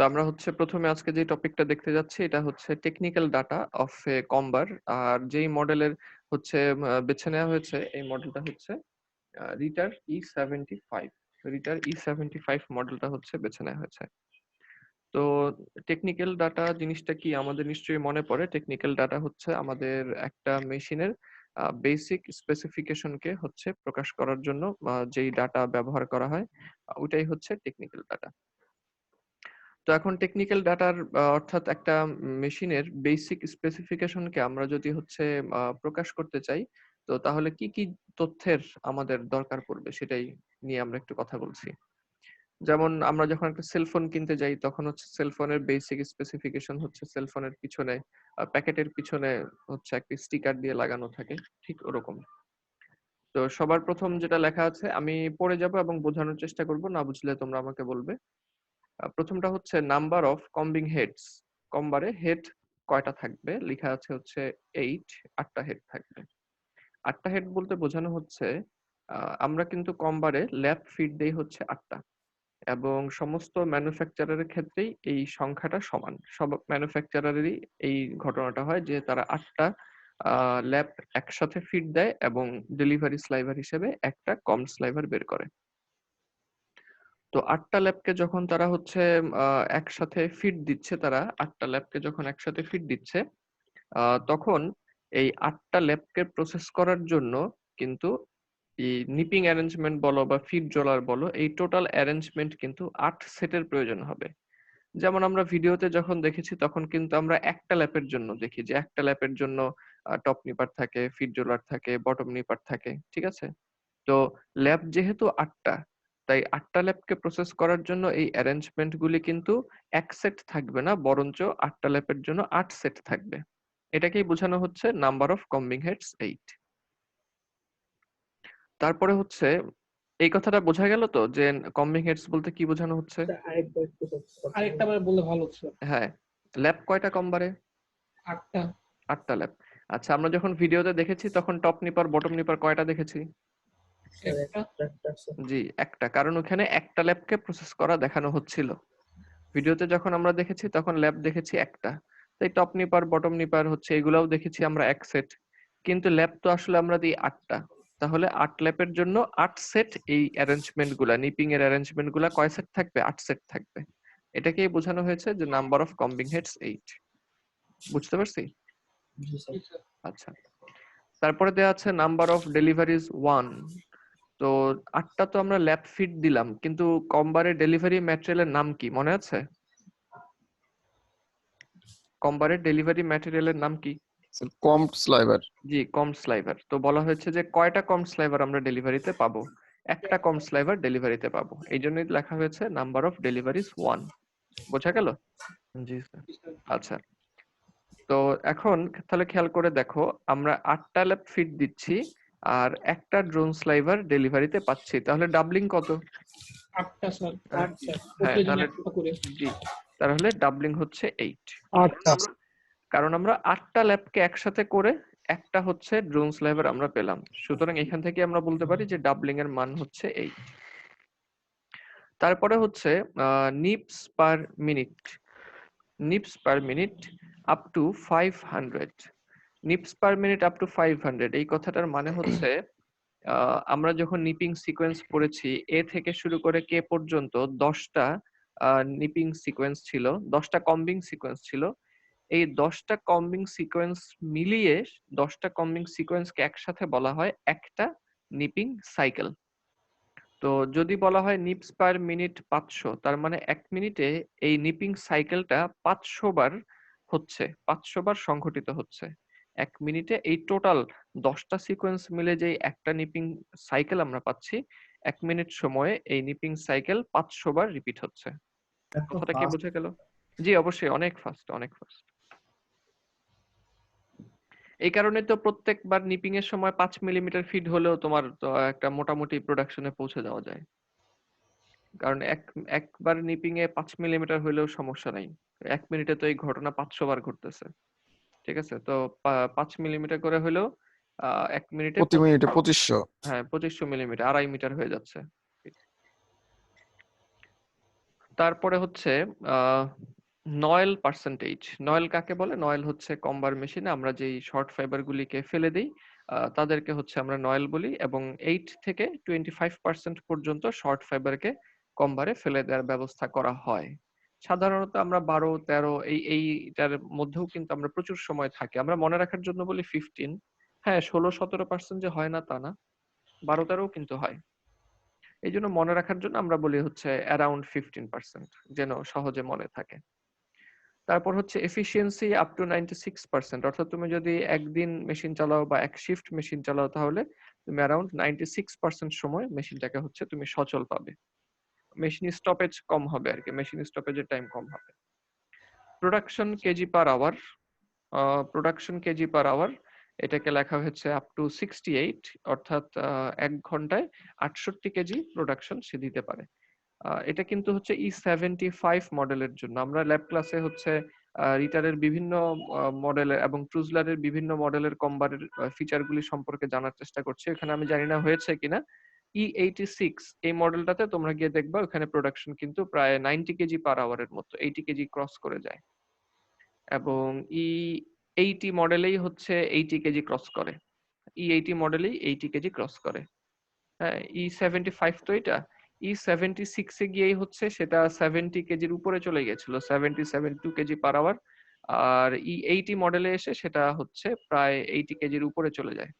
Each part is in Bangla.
আমরা হচ্ছে প্রথমে আজকে যে টপিকটা দেখতে যাচ্ছি এটা হচ্ছে টেকনিক্যাল ডাটা অফ এ কম্বার। আর যেই মডেলের হচ্ছে বেছে নেওয়া হয়েছে এই মডেলটা হচ্ছে রিটার E75। রিটার E75 মডেলটা হচ্ছে বেছে নেওয়া হয়েছে। তো টেকনিক্যাল ডাটা জিনিসটা কি আমাদের নিশ্চয়ই মনে পড়ে। টেকনিক্যাল ডাটা হচ্ছে আমাদের একটা মেশিনের বেসিক স্পেসিফিকেশনকে হচ্ছে প্রকাশ করার জন্য যেই ডাটা ব্যবহার করা হয় ওইটাই হচ্ছে টেকনিক্যাল ডাটা। তো এখন টেকনিক্যাল ডাটার অর্থাৎ একটা মেশিনের বেসিক স্পেসিফিকেশনকে আমরা যদি হচ্ছে প্রকাশ করতে চাই, তো তাহলে কি, কি তথ্যের আমাদের দরকার পড়বে সেটাই নিয়ে আমরা একটু কথা বলছি। যেমন আমরা যখন একটা সেলফোন কিনতে যাই তখন হচ্ছে সেলফোনের বেসিক স্পেসিফিকেশন হচ্ছে সেলফোনের পিছনে প্যাকেটের পিছনে হচ্ছে একটা স্টিকার দিয়ে লাগানো থাকে। ঠিক ওরকম। তো সবার প্রথম যেটা লেখা আছে আমি পড়ে যাব এবং বোঝানোর চেষ্টা করব, না বুঝলে তোমরা আমাকে বলবে। প্রথমটা হচ্ছে নাম্বার অফ কম্বিং হেডস। কম্বারে হেড কয়টা থাকবে লেখা আছে হচ্ছে 8, 8টা হেড থাকবে। 8টা হেড বলতে বোঝানো হচ্ছে আমরা কিন্তু কম্বারে ল্যাব ফিড দেই হচ্ছে 8টা, এবং সমস্ত ম্যানুফ্যাকচারারের ক্ষেত্রেই এই সংখ্যাটা সমান। সব ম্যানুফ্যাকচারারেরই এই ঘটনাটা হয় যে তারা 8টা ল্যাব একসাথে ফিড দেয় এবং ডেলিভারি স্লাইভার হিসেবে একটা কম স্লাইভার বের করে। তো 8টা ল্যাবকে যখন তারা হচ্ছে একসাথে ফিড দিচ্ছে, তারা 8টা ল্যাবকে যখন একসাথে ফিড দিচ্ছে, তখন এই 8টা ল্যাবকে প্রসেস করার জন্য কিন্তু এই নিপিং অ্যারেঞ্জমেন্ট বলো বা ফিড রোলার বলো, এই টোটাল অ্যারেঞ্জমেন্ট কিন্তু 8 সেটের প্রয়োজন হবে। যেমন আমরা ভিডিওতে যখন দেখেছি তখন কিন্তু আমরা একটা ল্যাপের জন্য দেখি যে একটা ল্যাপের জন্য টপ নিপার থাকে, ফিড রোলার থাকে, বটম নিপার থাকে। ঠিক আছে? তো ল্যাব যেহেতু 8টা, তাই 8টা ল্যাবকে প্রসেস করার জন্য এই অ্যারেঞ্জমেন্ট গুলি কিন্তু এক সেট থাকবে না, বরঞ্চ 8টা ল্যাবের জন্য 8 সেট থাকবে। এটাকেই বোঝানো হচ্ছে নাম্বার অফ কম্বিং হেডস 8। তারপরে হচ্ছে এই কথাটা বোঝা গেল তো যে কম্বিং হেডস বলতে কি বোঝানো হচ্ছে? আরেকটা বার বললে ভালো ছিল। হ্যাঁ, ল্যাব কয়টা কম্বারে? 8টা। 8টা ল্যাব। আচ্ছা, আমরা যখন ভিডিওতে দেখেছি তখন টপ নিপার বটম নিপার কয়টা দেখেছি? একটা। জি, একটা। কারণ ওখানে একটা ল্যাবকে প্রসেস করা দেখানো হচ্ছিল। ভিডিওতে যখন আমরা দেখেছি তখন ল্যাব দেখেছি একটা। তাই টপ নিপার বটম নিপার হচ্ছে এগুলাও দেখেছি আমরা এক সেট। কিন্তু ল্যাব তো আসলে আমরা দিই 8টা। তাহলে 8 ল্যাবের জন্য 8 সেট এই অ্যারেঞ্জমেন্ট গুলা, নিপিং এর অ্যারেঞ্জমেন্ট গুলা কয় সেট থাকবে? 8 সেট থাকবে। এটাকেই বোঝানো হয়েছে যে নাম্বার অফ কম্বিং হেডস 8। বুঝতে পারছি? আচ্ছা। তারপরে দেয়া আছে নাম্বার অফ ডেলিভারিজ 1। তো 8টা তো আমরা ল্যাব ফিড দিলাম, কিন্তু কম্বারে ডেলিভারি ম্যাটেরিয়ালের নাম কি মনে আছে? কম্বারের ডেলিভারি ম্যাটেরিয়ালের নাম কি? কম স্লাইভার। জি, কম স্লাইভার। তো বলা হয়েছে যে কয়টা কম স্লাইভার আমরা ডেলিভারিতে পাবো? একটা কম স্লাইভার ডেলিভারিতে পাবো। এই জন্যই লেখা হয়েছে নাম্বার অফ ডেলিভারিজ 1। বোঝা গেল? জি স্যার। আচ্ছা, তো এখন তাহলে খেয়াল করে দেখো, আমরা 8টা ল্যাব ফিড দিচ্ছি আর একটা ড্রোন স্লাইভার ডেলিভারিতে পাচ্ছি, তাহলে ডাবলিং কত? 8টা স্যার। হ্যাঁ, 8 স্যার। হ্যাঁ, প্রত্যেকজন তাহলে একটা করে। জি, তাহলে ডাবলিং হচ্ছে 8। 8টা। কারণ আমরা 8টা ল্যাবকে একসাথে করে একটা হচ্ছে ড্রোন স্লাইভার আমরা পেলাম। সুতরাং এখান থেকে আমরা বলতে পারি যে ডাবলিং এর মান হচ্ছে 8। তারপরে হচ্ছে nips per minute. Nips per minute up to 500। Nips per minute up to 500 এই কথাটার মানে হচ্ছে আমরা যখন নিপিং সিকোয়েন্স পড়েছি এ থেকে শুরু করে কে পর্যন্ত 10টা নিপিং সিকোয়েন্স ছিল, 10টা কম্বিং সিকোয়েন্স ছিল। এই 10টা কম্বিং সিকোয়েন্স মিলিয়ে 10টা কম্বিং সিকোয়েন্সকে একসাথে বলা হয় একটা নিপিং সাইকেল। তো যদি বলা হয় নিপস পার মিনিট 500, তার মানে 1 মিনিটে এই নিপিং সাইকেলটা 500 বার হচ্ছে, 500 বার সংঘটিত হচ্ছে। 1 মিনিটে এই টোটাল 10টা সিকোয়েন্স মিলে যে একটা নিপিং সাইকেল আমরা পাচ্ছি, 1 মিনিট সময়ে এই নিপিং সাইকেল 500 বার রিপিট হচ্ছে। কথাটা কি বোঝা গেল? জি অবশ্যই, অনেক ফাস্ট, অনেক ফাস্ট। এই কারণে তো প্রত্যেকবার নিপিং এর সময় 5 মিলিমিটার ফিড হলেও তোমার তো একটা মোটামুটি প্রোডাকশনে পৌঁছে যাওয়া যায়। কারণ একবার নিপিং এ 5 মিলিমিটার হলেও সমস্যা নাই। 1 মিনিটে তো এই ঘটনা 500 বার ঘটতেছে। ঠিক আছে? তো 5 মিলিমিটার করে হলেও 1 মিনিটে প্রতি মিনিটে 2500। হ্যাঁ, 2500 মিলিমিটার, 2.5 মিটার হয়ে যাচ্ছে। তারপরে হচ্ছে নয়েল পার্সেন্টেজ। নয়েল কাকে বলে? নয়েল হচ্ছে কম্বার মেশিনে আমরা যেই শর্ট ফাইবার গুলিকে ফেলে দিই তাদেরকে হচ্ছে আমরা নয়েল বলি, এবং 8 থেকে 25% পর্যন্ত শর্ট ফাইবারকে কম্বারে ফেলে দেওয়ার ব্যবস্থা করা হয়। সাধারণত আমরা 12-13 এইটার মধ্যেও কিন্তু আমরা প্রচুর সময় থাকি। আমরা মনে রাখার জন্য বলি 15। হ্যাঁ, 16-17% যে হয় না তা না, 12-13ও কিন্তু হয়। এই জন্য মনে রাখার জন্য আমরা বলি হচ্ছে অ্যারাউন্ড 15%, যেন সহজে মনে থাকে। তারপর হচ্ছে এফিসিয়েন্সি আপ টু 96%, অর্থাৎ তুমি যদি একদিন মেশিন চালাও বা এক শিফট মেশিন চালাও তাহলে তুমি অ্যারাউন্ড 96% সময় মেশিনটাকে হচ্ছে তুমি সচল পাবে। মেশিন স্টপেজ কম হবে আর কি, মেশিন স্টপেজের টাইম কম হবে। Production KG per hour, production KG per hour এটাকে লেখা হয়েছে আপ টু 68, অর্থাৎ 1 ঘন্টায় 68 কেজি প্রোডাকশন সে দিতে পারে। এটা কিন্তু হচ্ছে E75 মডেলের জন্য। আমরা ল্যাব ক্লাসে হচ্ছে রিটারের বিভিন্ন মডেলের এবং ট্রুজলারের বিভিন্ন মডেলের কম্বারের ফিচারগুলি সম্পর্কে জানার চেষ্টা করছি। এখানে আমি জানি না হয়েছে কিনা। E86 এই মডেলটাতে তোমরা গিয়ে দেখবা ওখানে প্রোডাকশন কিন্তু প্রায় 90 কেজি পার আওয়ারের মতো, 80 কেজি ক্রস করে যায়। এবং E80 মডেলেই হচ্ছে 80 কেজি ক্রস করে। E80 মডেলেই 80 কেজি ক্রস করে। হ্যাঁ, E75 তো এটা। E76 এ গিয়েই হচ্ছে সেটা 70 কেজির উপরে চলে গেছিল, 72 কেজি পার আওয়ার। আর E80 মডেলে এসে সেটা হচ্ছে প্রায় 80 কেজির উপরে চলে যায়।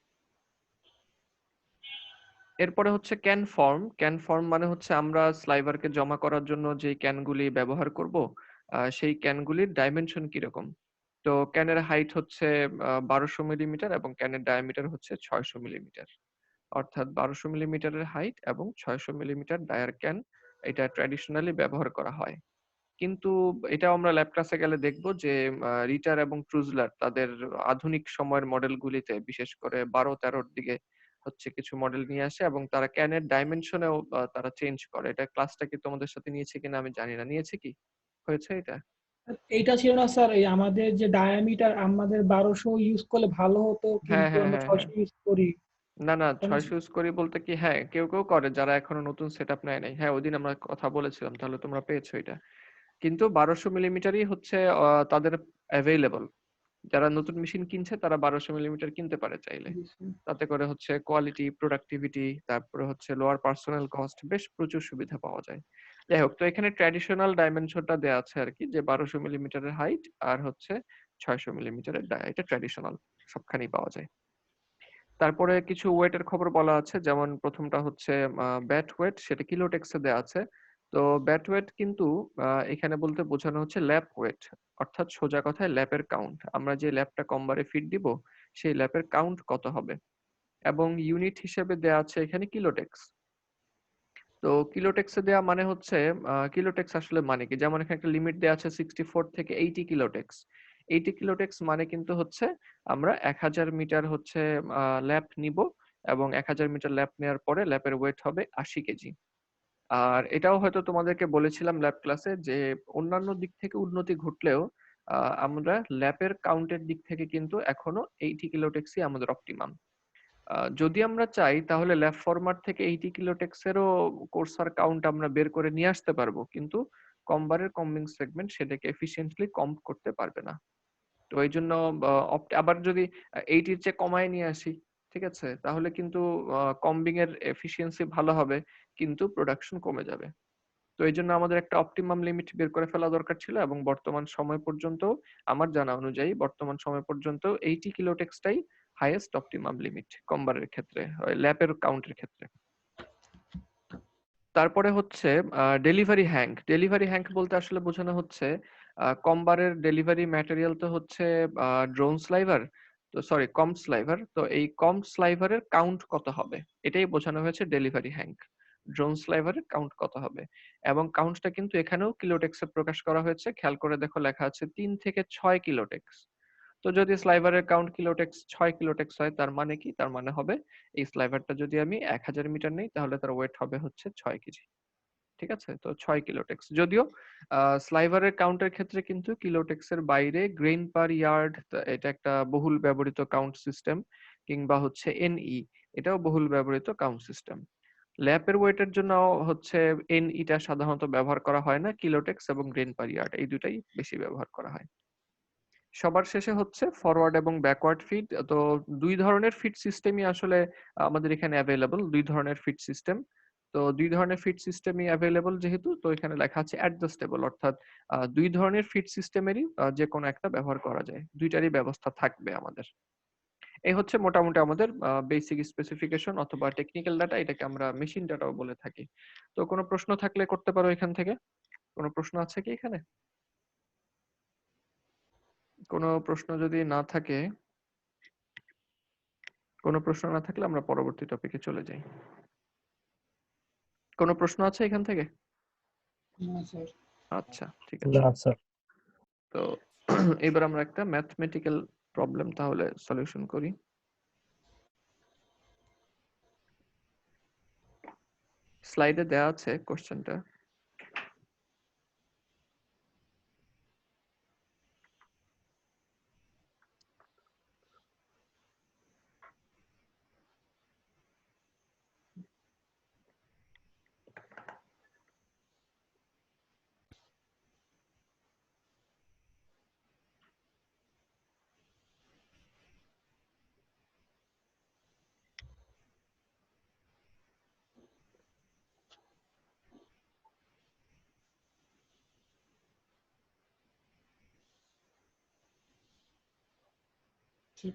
এরপরে হচ্ছে ক্যান ফর্ম। ক্যান ফর্ম মানে হচ্ছে আমরা স্লাইভারকে জমা করার জন্য যে ক্যানগুলি ব্যবহার করব সেই ক্যানগুলির ডাইমেনশন কিরকম। তো ক্যানের হাইট হচ্ছে 1200 মিলিমিটার এবং ক্যানের ডায়ামিটার হচ্ছে 600 মিলিমিটার। অর্থাৎ 1200 মিলিমিটারের হাইট এবং 600 মিলিমিটার ডায়ার ক্যান এটা ট্র্যাডিশনালি ব্যবহার করা হয়। কিন্তু এটাও আমরা ল্যাব ক্লাসে গেলে দেখব যে রিটার এবং ট্রুজলার তাদের আধুনিক সময়ের মডেলগুলিতে বিশেষ করে 12-13 র দিকে হচ্ছে কিছু মডেল নিয়ে আসে এবং তারা ক্যানের ডাইমেনশনেও তারা চেঞ্জ করে। এটা ক্লাসটা কি তোমাদের সাথে নিয়েছে কিনা আমি জানি না। নিয়েছে কি? হয়েছে এটা? এইটা ছিল না স্যার, এই আমাদের যে ডায়ামিটার আমাদের 1200 ইউজ করলে ভালো হতো, হ্যাঁ, কিন্তু হ্যাঁ, আমরা হ্যাঁ, হ্যাঁ। 600 ইউজ করি। না, না, তাই না 600 স্যার? ইউজ করি বলতে কি, হ্যাঁ, কেউ করে যারা এখনো নতুন সেটআপ নেয় নাই। হ্যাঁ, ওইদিন আমরা কথা বলেছিলাম। তাহলে তোমরা পেয়েছো এটা। কিন্তু 1200 মিলিমিটারই হচ্ছে তাদের অ্যাভেইলেবল। যারা নতুন মেশিন কিনছে তারা 1200 মিলিমিটার কিনতে পারে চাইলে। জি, স্যার। তাতে করে হচ্ছে কোয়ালিটি, প্রোডাক্টিভিটি, তারপরে হচ্ছে লোয়ার পার্সোনাল কস্ট, বেশ প্রচুর সুবিধা পাওয়া যায়। যাই হোক, তো এখানে ট্র্যাডিশনাল ডাইমেনশনটা দেয়া আছে আরকি, যে 1200 মিলিমিটারের হাইট আর হচ্ছে 600 মিলিমিটারের এটা ট্র্যাডিশনাল সবখানেই পাওয়া যায়। তারপরে কিছু ওয়েটের খবর বলা আছে, যেমন প্রথমটা হচ্ছে ব্যাট ওয়েট, সেটা কিলোটেক্সে দেয়া আছে। তো ব্যাট ওয়েট কিন্তু এখানে বলতে বোঝানো হচ্ছে ল্যাপ ওয়েট, অর্থাৎ সোজা কথায় ল্যাপের কাউন্ট। আমরা যে ল্যাপটা কম্বারে ফিট দিব সেই ল্যাপের কাউন্ট কত হবে, এবং ইউনিট হিসেবে দেয়া আছে এখানে কিলোটেক্স। তো কিলোটেক্সে দেয়া মানে হচ্ছে কিলোটেক্স আসলে মানে কি, যেমন এখানে একটা লিমিট দেয়া আছে 64 থেকে 80 কিলোটেক্স। 80 কিলোটেক্স মানে কিন্তু হচ্ছে আমরা 1000 মিটার হচ্ছে ল্যাপ নিব, এবং 1000 মিটার ল্যাপ নেওয়ার পরে ল্যাপের ওয়েট হবে 80 কেজি। আর এটাও হয়তো তোমাদেরকে বলেছিলাম ল্যাব ক্লাসে যে অন্যান্য দিক থেকে উন্নতি ঘটলেও আমরা ল্যাপের কাউন্টের দিক থেকে কিন্তু এখনো 80 কিলোটেক্সই আমাদের অপটিমাম। যদি আমরা চাই তাহলে ল্যাব ফরম্যাট থেকে 80 কিলোটেক্সেরও কোর্সার কাউন্ট আমরা বের করে নিয়ে আসতে পারবো, কিন্তু কম্বারের কম্বিং সেগমেন্ট সেটাকে এফিশিয়েন্টলি কম্প করতে পারবে না। তো এই জন্য আবার যদি 80 এর চেয়ে কমায় নিয়ে আসি, ঠিক আছে, তাহলে কিন্তু কম্বিং এর এফিসিয়েন্সি ভালো হবে কিন্তু প্রোডাকশন কমে যাবে। তো এই জন্য আমাদের একটা অপটিমাম লিমিট বের করে ফেলা দরকার ছিল, এবং বর্তমান সময় পর্যন্ত আমার জানা অনুযায়ী বর্তমান সময় পর্যন্ত 80 কিলোটেক্সটাই হাইয়েস্ট অপটিমাম লিমিট কম্বারের ক্ষেত্রে, ল্যাপের কাউন্টের ক্ষেত্রে। তারপরে হচ্ছে ডেলিভারি হ্যাঙ্ক। ডেলিভারি হ্যাঙ্ক বলতে আসলে বোঝানো হচ্ছে কম্বারের ডেলিভারি ম্যাটেরিয়াল তো হচ্ছে ড্রোন স্লাইভার, তো সরি কম স্লাইভার। তো এই কম স্লাইভারের কাউন্ট কত হবে এটাই বোঝানো হয়েছে ডেলিভারি হ্যাঙ্ক। ড্রোন স্লাইভারের কাউন্ট কত হবে, এবং কাউন্টটা কিন্তু এখানেও কিলোটেক্সে প্রকাশ করা হয়েছে। খেয়াল করে দেখো লেখা আছে 3 থেকে 6 কিলোটেক্স। তো যদি স্লাইভারের কাউন্ট কিলোটেক্স 6 কিলোটেক্স হয় তার মানে কি, তার মানে হবে এই স্লাইভারটা যদি আমি 1000 মিটার নেই তাহলে তার ওয়েট হবে হচ্ছে 6 কেজি। ঠিক আছে, তো 6 কিলোটেক্স। যদিও স্লাইভারের কাউন্টের ক্ষেত্রে কিন্তু কিলোটেক্সের বাইরে গ্রেইন পার ইয়ার্ড, এটা একটা বহুল ব্যবহৃত কাউন্ট সিস্টেম, কিংবা হচ্ছে এনই, এটাও বহুল ব্যবহৃত কাউন্ট সিস্টেম। ল্যাপের ওয়েটের জন্য হচ্ছে NE টা সাধারণত ব্যবহার করা হয় না, কিলোটেক্স এবং গ্রেন পার ইয়ার্ড এই দুটাই বেশি ব্যবহার করা হয়। সবার শেষে হচ্ছে ফরওয়ার্ড এবং ব্যাকওয়ার্ড ফিড। তো দুই ধরনের ফিড সিস্টেমই আসলে আমাদের এখানে অ্যাভেলেবল, দুই ধরনের ফিড সিস্টেম। তো দুই ধরনের ফিড সিস্টেমই অ্যাভেলেবল যেহেতু, তো এখানে লেখা আছে অ্যাডজাস্টেবল, অর্থাৎ দুই ধরনের ফিড সিস্টেমেরই যে কোনো একটা ব্যবহার করা যায়, দুইটারই ব্যবস্থা থাকবে আমাদের। এই হচ্ছে মোটামুটি আমাদের বেসিক স্পেসিফিকেশন অথবা টেকনিক্যাল ডাটা, এটাকে আমরা মেশিন ডাটাও বলে থাকি। তো কোনো প্রশ্ন থাকলে করতে পারো এখান থেকে। কোনো প্রশ্ন আছে কি এখানে? কোনো প্রশ্ন যদি না থাকে, কোনো প্রশ্ন না থাকলে আমরা পরবর্তী টপিকে চলে যাই। কোনো প্রশ্ন আছে এখান থেকে? না স্যার। আচ্ছা, ঠিক আছে। না স্যার। তো এবার আমরা একটা ম্যাথমেটিক্যাল প্রবলেম তাহলে সলিউশন করি। স্লাইডে দেয়া আছে কোশ্চেনটা।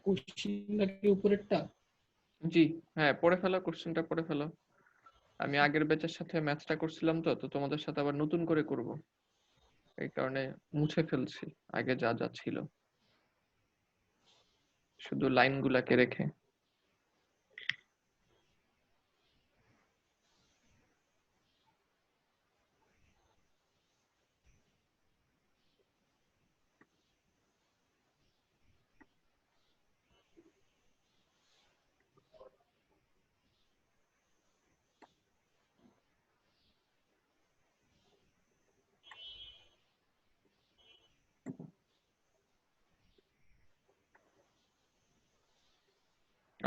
কোশ্চেনটা কি উপরেরটা? জি, হ্যাঁ, পড়ে ফেলো, কোশ্চেনটা পড়ে ফেলো। আমি আগের ব্যাচের সাথে ম্যাথটা করছিলাম, তো তো তোমাদের সাথে আবার নতুন করে করব, এই কারণে মুছে ফেলছি আগে যা যা ছিল, শুধু লাইনগুলাকে রেখে।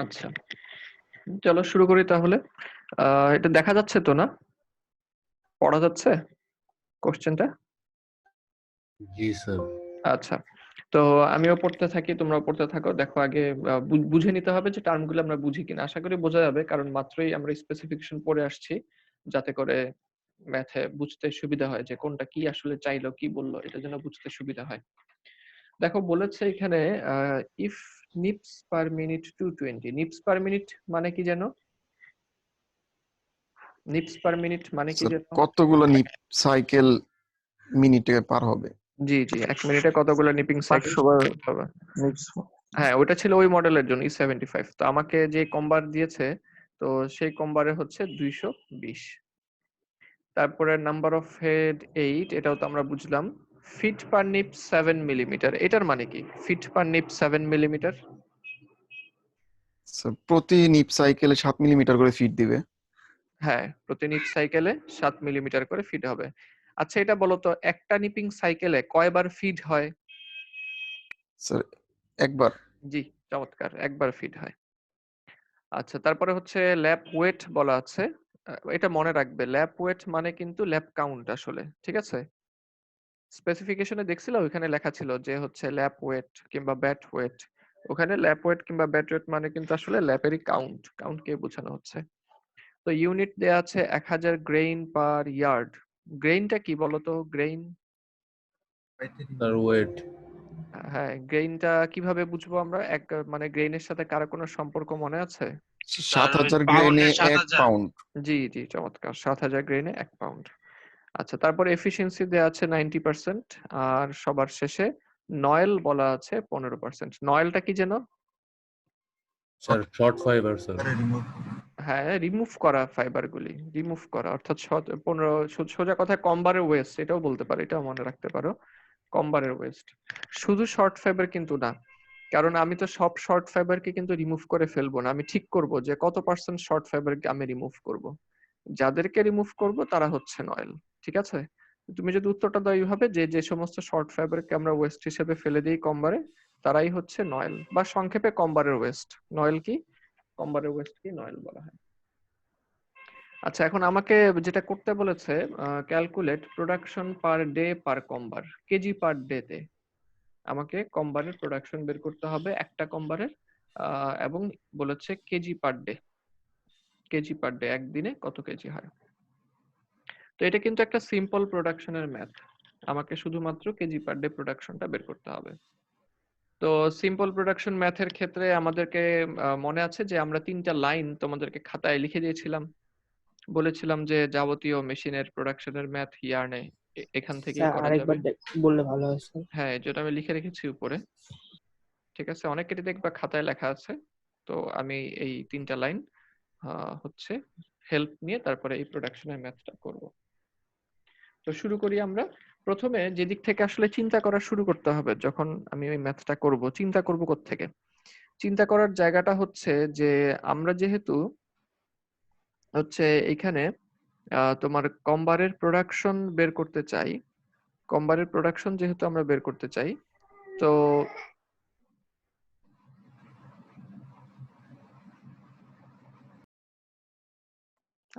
আচ্ছা, চলো শুরু করি তাহলে। এটা দেখা যাচ্ছে তো না? পড়া যাচ্ছে কোশ্চেনটা? জি স্যার। আচ্ছা, তো আমিও পড়তে থাকি, তোমরাও পড়তে থাকো। দেখো আগে বুঝে নিতে হবে যে টার্মগুলো আমরা বুঝি কিনা। আশা করি বোঝা যাবে, কারণ মাত্রই আমরা স্পেসিফিকেশন পড়ে আসছি, যাতে করে ম্যাথে বুঝতে সুবিধা হয় যে কোনটা কি আসলে চাইলো, কি বললো, এটা যেন বুঝতে সুবিধা হয়। দেখো বলেছে এখানে if nips per minute 220। Nips per minute মানে কি জানো? নিপস পার মিনিট মানে কি স্যার জানো? কতগুলো নিপ সাইকেল মিনিটে পার হবে? জি জি, 1 মিনিটে কতগুলো নিপিং সাইকেল 500 বার হবে? নিপস। হ্যাঁ, ওটা ছিল ওই মডেলের জন্য E75। তো আমাকে যে কম্বার দিয়েছে, তো সেই কম্বারে হচ্ছে 220। তারপরে নাম্বার অফ হেড 8, এটাও তো আমরা বুঝলাম। ফিট পার নিপ 7 মিলিমিটার, এটার মানে কি? Feed per nip 7 millimetre. Sir প্রতি নিপ সাইকেলে 7 মিলিমিটার করে ফিট দিবে। হ্যাঁ, প্রতি নিপ সাইকেলে 7 মিলিমিটার করে ফিড হবে। আচ্ছা, এটা বলো তো একটা নিপিং সাইকেলে কয়বার ফিড হয়? স্যার একবার। জি, চমৎকার, একবার ফিড হয়। আচ্ছা, তারপরে হচ্ছে ল্যাপ ওয়েট বলা আছে। এটা মনে রাখবে, ল্যাপ ওয়েট মানে কিন্তু ল্যাপ কাউন্ট আসলে, ঠিক আছে? স্পেসিফিকেশনে দেখছিল ওখানে লেখা ছিল যে হচ্ছে ল্যাপ ওয়েট কিংবা ব্যাট ওয়েট। ওখানে ল্যাপ ওয়েট কিংবা ব্যাট ওয়েট মানে কিন্তু আসলে ল্যাপেরই কাউন্ট, কাউন্টকে বোঝানো হচ্ছে। তো ইউনিট দেয়া আছে 1000 গ্রেইন পার ইয়ার্ড। গ্রেইনটা কি বলতো? Grain, sir wait. হ্যাঁ, গ্রেইনটা কিভাবে বুঝবো আমরা? এক মানে গ্রেইনের সাথে কারো কোনো সম্পর্ক মনে আছে? 7000 পাউন্ডে গ্রেনে 1 7000। পাউন্ড। জি জি, চমৎকার, 7000 গ্রেইনে 1 পাউন্ড। আচ্ছা, তারপরে এফিসিয়েন্সি দেওয়া আছে 90%। আর সবার শেষে নয়েল বলা আছে 15%। নয়েলটা কি যেন? Sir short fibre sir. হ্যাঁ, রিমুভ করা ফাইবার গুলি, রিমুভ করা, অর্থাৎ 15, সোজা কথায় কম্বারের ওয়েস্ট, এটাও বলতে পারো, এটাও মনে রাখতে পারো, কম্বারের ওয়েস্ট। শুধু শর্ট ফাইবার কিন্তু না, কারণ আমি তো সব শর্ট ফাইবারকে কিন্তু রিমুভ করে ফেলবো না। আমি ঠিক করব যে কত পার্সেন্ট শর্ট ফাইবারকে আমি রিমুভ করব। যাদেরকে রিমুভ করব তারা হচ্ছে নয়েল, ঠিক আছে? তুমি যদি উত্তরটা দাও এইভাবে যে যে সমস্ত শর্ট ফাইবারকে আমরা ওয়েস্ট হিসেবে ফেলে দিই কম্বারে, তারাই হচ্ছে নয়েল, বা সংক্ষেপে কম্বারের ওয়েস্ট। নয়েল কি? কম্বারের ওয়েস্ট কি নয়েল বলা হয়। আচ্ছা, এখন আমাকে যেটা করতে বলেছে, calculate production per day per comber, kg per day তে আমাকে কম্বারের প্রোডাকশন বের করতে হবে একটা কম্বারের, এবং বলেছে কেজি পার ডে একদিনে কত কেজি হয়। তো এটা কিন্তু একটা সিম্পল প্রোডাকশনের ম্যাথ, আমাকে শুধুমাত্র কেজি পার ডে প্রোডাকশনটা বের করতে হবে। তো সিম্পল প্রোডাকশন ম্যাথের ক্ষেত্রে আমাদেরকে মনে আছে যে আমরা 3টা লাইন তোমাদেরকে খাতায় লিখে দিয়েছিলাম, বলেছিলাম যে যাবতীয় মেশিনের প্রোডাকশনের ম্যাথ ইয়ার্নে এখান থেকেই স্যার করা আরেকবার যাবে। বললে ভালো হয় স্যার। হ্যাঁ, যেটা আমি লিখে রেখেছি উপরে, ঠিক আছে, অনেকেরই দেখবা খাতায় লেখা আছে। তো আমি এই 3টা লাইন হচ্ছে হেল্প নিয়ে তারপরে এই প্রোডাকশনের ম্যাথটা করব। তো শুরু করি আমরা। প্রথমে যে দিক থেকে আসলে চিন্তা করা শুরু করতে হবে, যখন আমি ওই ম্যাথটা করব, চিন্তা করব কোত্থেকে? চিন্তা করার জায়গাটা হচ্ছে যে আমরা যেহেতু হচ্ছে এখানে তোমার কম্বারের প্রোডাকশন বের করতে চাই, কম্বারের প্রোডাকশন যেহেতু আমরা বের করতে চাই, তো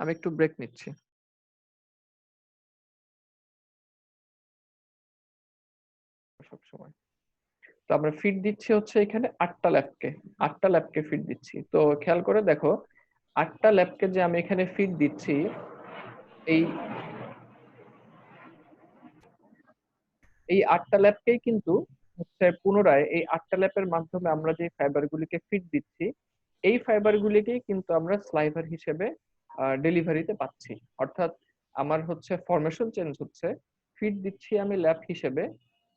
আমি একটু ব্রেক নিচ্ছি। সবসময় তো আমরা ফিড দিচ্ছি হচ্ছে এখানে 8টা ল্যাবকে ফিড দিচ্ছি। তো খেয়াল করে দেখো, 8টা ল্যাবকে যে আমি এখানে ফিড দিচ্ছি, এই এই 8টা ল্যাবকেই কিন্তু হচ্ছে পুনরায় এই 8টা ল্যাবের মাধ্যমে আমরা যে ফাইবারগুলিকে ফিড দিচ্ছি, এই ফাইবারগুলিকেই কিন্তু আমরা স্লাইভার হিসেবে ডেলিভারিতে পাচ্ছি। অর্থাৎ আমার হচ্ছে ফরমেশন চেঞ্জ হচ্ছে, ফিড দিচ্ছি আমি ল্যাব হিসেবে,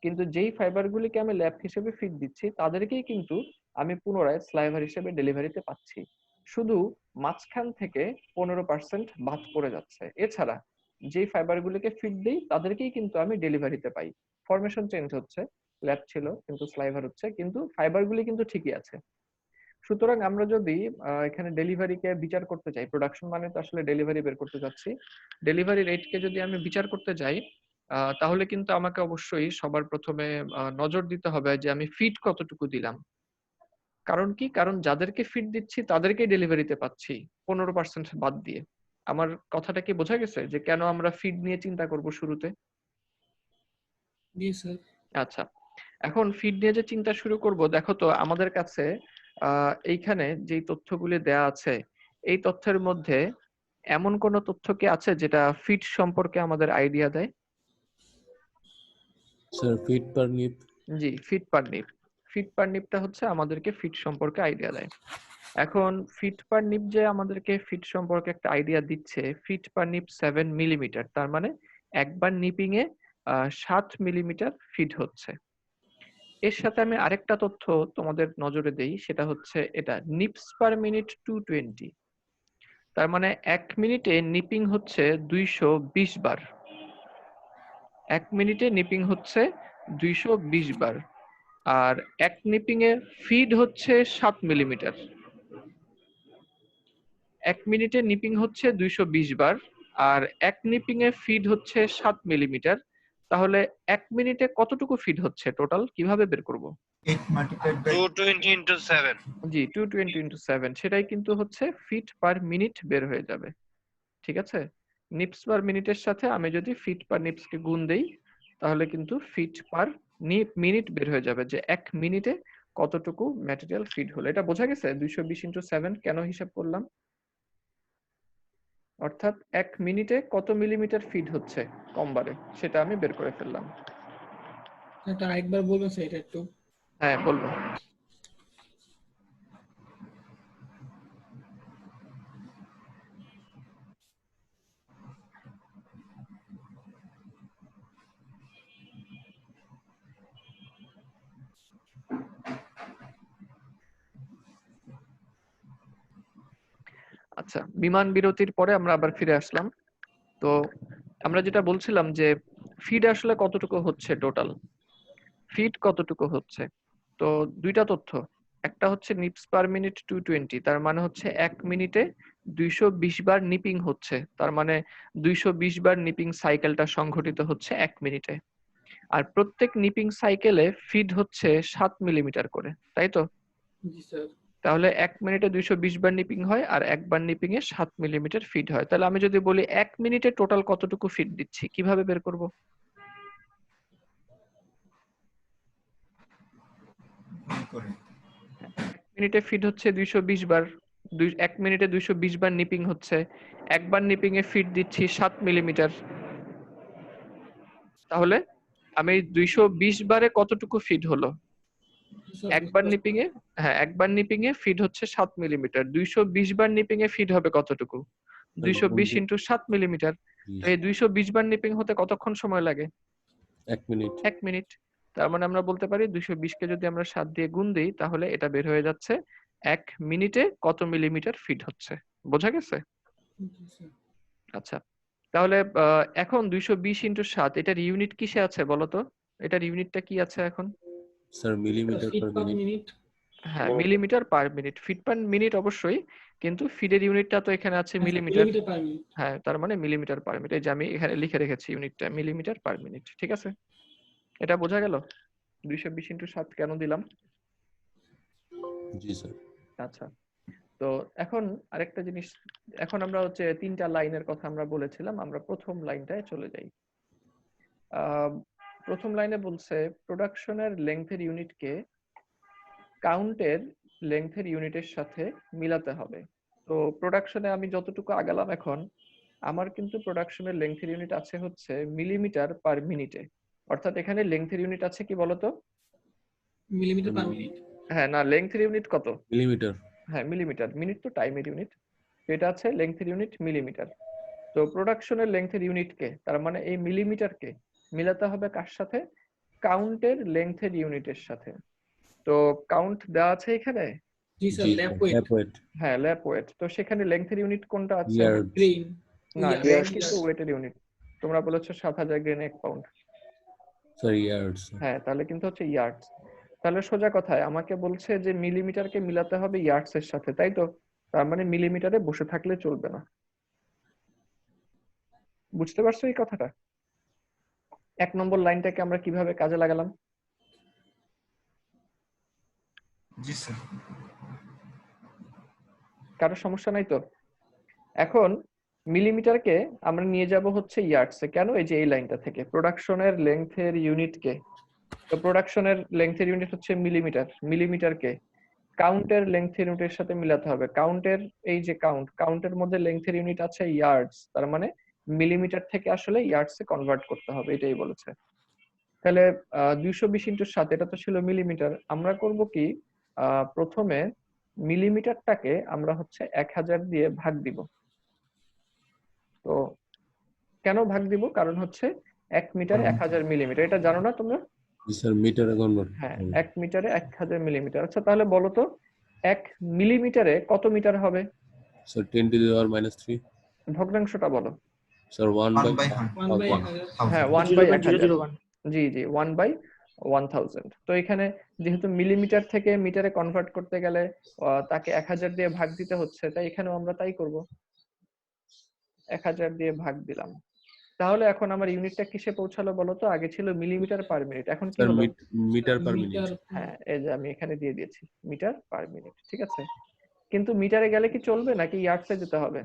কিন্তু যেই ফাইবারগুলিকে আমি ল্যাব হিসেবে ফিড দিচ্ছি তাদেরকেই কিন্তু আমি পুনরায় স্লাইভার হিসেবে ডেলিভারিতে পাচ্ছি। শুধু মাঝখান থেকে 15% বাদ পড়ে যাচ্ছে। এছাড়া যেই ফাইবারগুলিকে ফিড দিই তাদেরকেই কিন্তু আমি ডেলিভারিতে পাই। ফরমেশন চেঞ্জ হচ্ছে, ল্যাব ছিল কিন্তু স্লাইভার হচ্ছে, কিন্তু ফাইবারগুলি কিন্তু ঠিকই আছে। সুতরাং আমরা যদি এখানে ডেলিভারিকে বিচার করতে চাই, প্রোডাকশন মানে তো আসলে ডেলিভারি বের করতে যাচ্ছি, ডেলিভারি রেটকে যদি আমি বিচার করতে যাই, তাহলে কিন্তু আমাকে অবশ্যই সবার প্রথমে নজর দিতে হবে যে আমি ফিড কতটুকু দিলাম। কারণ কি? কারণ যাদেরকে ফিড দিচ্ছি তাদেরকেই ডেলিভারিতে পাচ্ছি 15% বাদ দিয়ে। আমার কথাটা কি বোঝা গেছে যে কেন আমরা ফিড নিয়ে চিন্তা করব শুরুতে? জি স্যার। আচ্ছা, এখন ফিড নিয়ে যে চিন্তা শুরু করব, দেখো তো আমাদের কাছে এইখানে যেই তথ্যগুলি দেয়া আছে, এই তথ্যের মধ্যে এমন কোন তথ্য কি আছে যেটা ফিড সম্পর্কে আমাদের আইডিয়া দেয়? Sir feed per nip. জি, feed per nip. Feed per নিপটা হচ্ছে আমাদেরকে ফিড সম্পর্কে আইডিয়া দেয়। এখন ফিড পার নিপ যে আমাদেরকে ফিড সম্পর্কে একটা আইডিয়া দিচ্ছে, ফিড পার নিপ 7 মিলিমিটার, তার মানে একবার নিপিং এ 7 মিলিমিটার ফিড হচ্ছে। এর সাথে আমি আরেকটা তথ্য তোমাদের নজরে দেই, সেটা হচ্ছে এটা নিপস পার মিনিট 220, তার মানে 1 মিনিটে নিপিং হচ্ছে 220 বার। 1 মিনিটে নিপিং হচ্ছে 220 বার, আর 1 নিপিং এ ফিড হচ্ছে 7 মিলিমিটার। 1 মিনিটে নিপিং হচ্ছে 220 বার, আর 1 নিপিং এ ফিড হচ্ছে 7 মিলিমিটার। তাহলে 1 মিনিটে কতটুকু ফিড হচ্ছে টোটাল, কিভাবে বের করব? 220 into 7. জি, 220 into 7, সেটাই কিন্তু হচ্ছে ফিট পার মিনিট বের হয়ে যাবে। ঠিক আছে, নিপস পার মিনিটের সাথে আমি যদি ফিট পার নিপস কে গুণ দেই, তাহলে কিন্তু ফিট পার মিনিট বের হয়ে যাবে যে 1 মিনিটে কতটুকু ম্যাটেরিয়াল ফিড হলো। এটা বোঝা গেছে 220 into 7 কেন হিসাব করলাম? অর্থাৎ 1 মিনিটে কত মিলিমিটার ফিড হচ্ছে কম্বারে, সেটা আমি বের করে ফেললাম। এটা আরেকবার বলবেন স্যার, এটা একটু। হ্যাঁ, বলবো। আচ্ছা, বিমান বিরতির পরে আমরা আবার ফিরে আসলাম। তো আমরা যেটা বলছিলাম যে ফিড আসলে কতটুকু হচ্ছে টোটাল, ফিড কতটুকু হচ্ছে। তো দুইটা তথ্য, একটা হচ্ছে নিপস পার মিনিট 220, তার মানে হচ্ছে 1 মিনিটে 220 বার নিপিং হচ্ছে, তার মানে 220 বার নিপিং সাইকেলটা সংঘটিত হচ্ছে 1 মিনিটে। আর প্রত্যেক নিপিং সাইকেলে ফিড হচ্ছে 7 মিলিমিটার করে, তাই তো? জি স্যার। তাহলে 1 মিনিটে 220 বার নিপিং হয় আর একবার নিপিং এ 7 মিলিমিটার ফিড হয়। তাহলে আমি যদি বলি 1 মিনিটে টোটাল কতটুকু ফিড দিচ্ছি, কিভাবে বের করব? মিনিটে ফিড হচ্ছে 220 বার, 1 মিনিটে 220 বার নিপিং হচ্ছে, একবার নিপিং এ ফিড দিচ্ছি 7 মিলিমিটার। তাহলে আমি 220 বারে কতটুকু ফিড হলো? একবার নিপিং এ, হ্যাঁ একবার নিপিং এ ফিড হচ্ছে 7 মিলিমিটার। 220 বার নিপিং এ ফিড হবে কতটুকু? 220 ইনটু 7 মিলিমিটার। তো এই 220 বার নিপিং হতে কতক্ষণ সময় লাগে? 1 মিনিট। 1 মিনিট। তার মানে আমরা বলতে পারি 220 কে যদি আমরা 7 দিয়ে গুণ দিই তাহলে এটা বের হয়ে যাচ্ছে 1 মিনিটে কত মিলিমিটার ফিড হচ্ছে। বোঝা গেছে? আচ্ছা, তাহলে এখন 220 ইনটু 7 এটার ইউনিট কিসে আছে বলো তো? এটার ইউনিটটা কি আছে এখন? Sir millimetre feed per per minute. Minute. হ্যাঁ millimetre per minute. Feed per minute অবশ্যই, কিন্তু ফিডের ইউনিটটা তো এখানে আছে মিলিমিটার। Millimetre per minute. হ্যাঁ তার মানে মিলিমিটার পার মিনিট। এই যে আমি এখানে লিখে রেখেছি ইউনিটটা মিলিমিটার পার মিনিট। ঠিক আছে, এটা বোঝা গেল 220 ইনটু 7 কেন দিলাম? জি স্যার। আচ্ছা, তো এখন আরেকটা জিনিস, এখন আমরা হচ্ছে 3টা লাইনের কথা আমরা বলেছিলাম, আমরা প্রথম লাইনটায় চলে যাই। প্রথম লাইনে বলছে প্রোডাকশনের লেংথের ইউনিটকে কাউন্টের লেংথের ইউনিটের সাথে মিলাতে হবে। তো প্রোডাকশনে আমি যতটুকু আগালাম এখন, আমার কিন্তু প্রোডাকশনের লেংথের ইউনিট আছে হচ্ছে মিলিমিটার পার মিনিটে। অর্থাৎ এখানে লেংথের ইউনিট আছে কি বলতো? Millimetre per minute. হ্যাঁ না, লেংথের ইউনিট কত? মিলিমিটার। হ্যাঁ মিলিমিটার। মিনিট তো টাইমের ইউনিট, এটা আছে লেংথের ইউনিট মিলিমিটার। তো প্রোডাকশনের লেংথের ইউনিটকে, তার মানে এই মিলিমিটারকে মিলাতে হবে কার সাথে? কাউন্টের লেংথের ইউনিটের সাথে। তো কাউন্ট দেওয়া আছে এখানে। জি স্যার, ল্যাপ ওয়েট। ল্যাপ ওয়েট। হ্যাঁ ল্যাপ ওয়েট। তো সেখানে লেংথের ইউনিট কোনটা আছে? ইয়ার্ড। গ্রেইন। না, গ্রেন কিন্তু ওয়েটের ইউনিট। তোমরা বলেছো 7000 গ্রেন 1 পাউন্ড। স্যার ইয়ার্ডস। হ্যাঁ তাহলে কিন্তু হচ্ছে ইয়ার্ডস। তাহলে সোজা কথায় আমাকে বলছে যে মিলিমিটারকে মিলাতে হবে ইয়ার্ডস এর সাথে, তাই তো? তার মানে মিলিমিটারে বসে থাকলে চলবে না। বুঝতে পারছো এই কথাটা? 1 নম্বর লাইনটাকে আমরা কিভাবে কাজে লাগালাম? জি স্যার। কারো সমস্যা নাই তো? এখন মিলিমিটারকে আমরা নিয়ে যাব হচ্ছে ইয়ার্ডসে। কেন? এই যে এই লাইনটা থেকে প্রোডাকশনের লেংথের ইউনিটকে, তো প্রোডাকশনের লেংথের ইউনিট হচ্ছে মিলিমিটার, মিলিমিটারকে কাউন্টের লেংথের ইউনিটের সাথে মিলাতে হবে। কাউন্টের, এই যে কাউন্টের মধ্যে লেংথের ইউনিট আছে ইয়ার্ডস, তার মানে মিলিমিটার থেকে আসলে ইয়ার্ডসে কনভার্ট করতে হবে, এটাই বলেছে। তাহলে 220 ইনটু 7 এটা তো ছিল মিলিমিটার। আমরা করব কি, প্রথমে মিলিমিটারটাকে আমরা হচ্ছে 1000 দিয়ে ভাগ দিব। তো কেন ভাগ দিব? কারণ হচ্ছে 1 মিটারে 1000 মিলিমিটার, এটা জানো না তোমরা? জি স্যার, মিটারে কনভার্ট। হ্যাঁ 1 মিটারে 1000 মিলিমিটার। আচ্ছা তাহলে বলো তো 1 মিলিমিটারে কত মিটার হবে? স্যার 10 টু দি পাওয়ার -3। ভগ্নাংশটা বলো। Sir 1 1 by by 1 by 1000। হ্যাঁ 1 বাই 1000। G G 1 by 1000। তো এখানে যেহেতু মিলিমিটার থেকে মিটারে কনভার্ট করতে গেলে তাকে 1000 দিয়ে ভাগ দিতে হচ্ছে, তাই এখানেও আমরা তাই করব, 1000 দিয়ে ভাগ দিলাম। তাহলে এখন আমার ইউনিটটা কিসে পৌঁছালো বলো তো? আগে ছিল মিলিমিটার পার মিনিট, এখন কি স্যার হলো? Metre per minute. হ্যাঁ এই যে আমি এখানে দিয়ে দিয়েছি মিটার পার মিনিট। ঠিক আছে, কিন্তু মিটারে গেলে কি চলবে নাকি ইয়ার্ডসে যেতে হবে?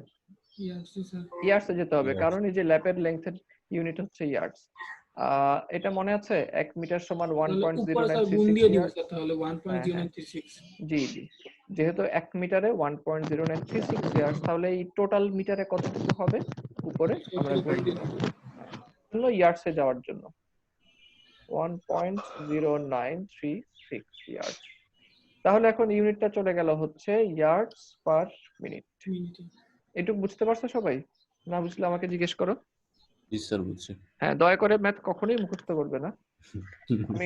ইয়ার্ডসে যেতে হবে, Yards। কারণ এই যে ল্যাপের লেংথের ইউনিট হচ্ছে ইয়ার্ডস। এটা মনে আছে 1 মিটার সমান 1.0936 তাহলে 1.0936। জি জি, যেহেতু 1 মিটারে 1.0936 ইয়ার্স, তাহলে এই টোটাল মিটারে কতটুকু হবে উপরে আমরা গুণ দিব জন্য ইয়ার্ডসে যাওয়ার জন্য 1.0936 ইয়ার্ড। তাহলে এখন ইউনিটটা চলে গেল হচ্ছে ইয়ার্ডস পার মিনিট। এটুকু বুঝতে পারছো সবাই? না বুঝলে আমাকে জিজ্ঞেস করো। জি স্যার বুঝছি। হ্যাঁ দয়া করে ম্যাথ কখনোই মুখস্থ করবে না।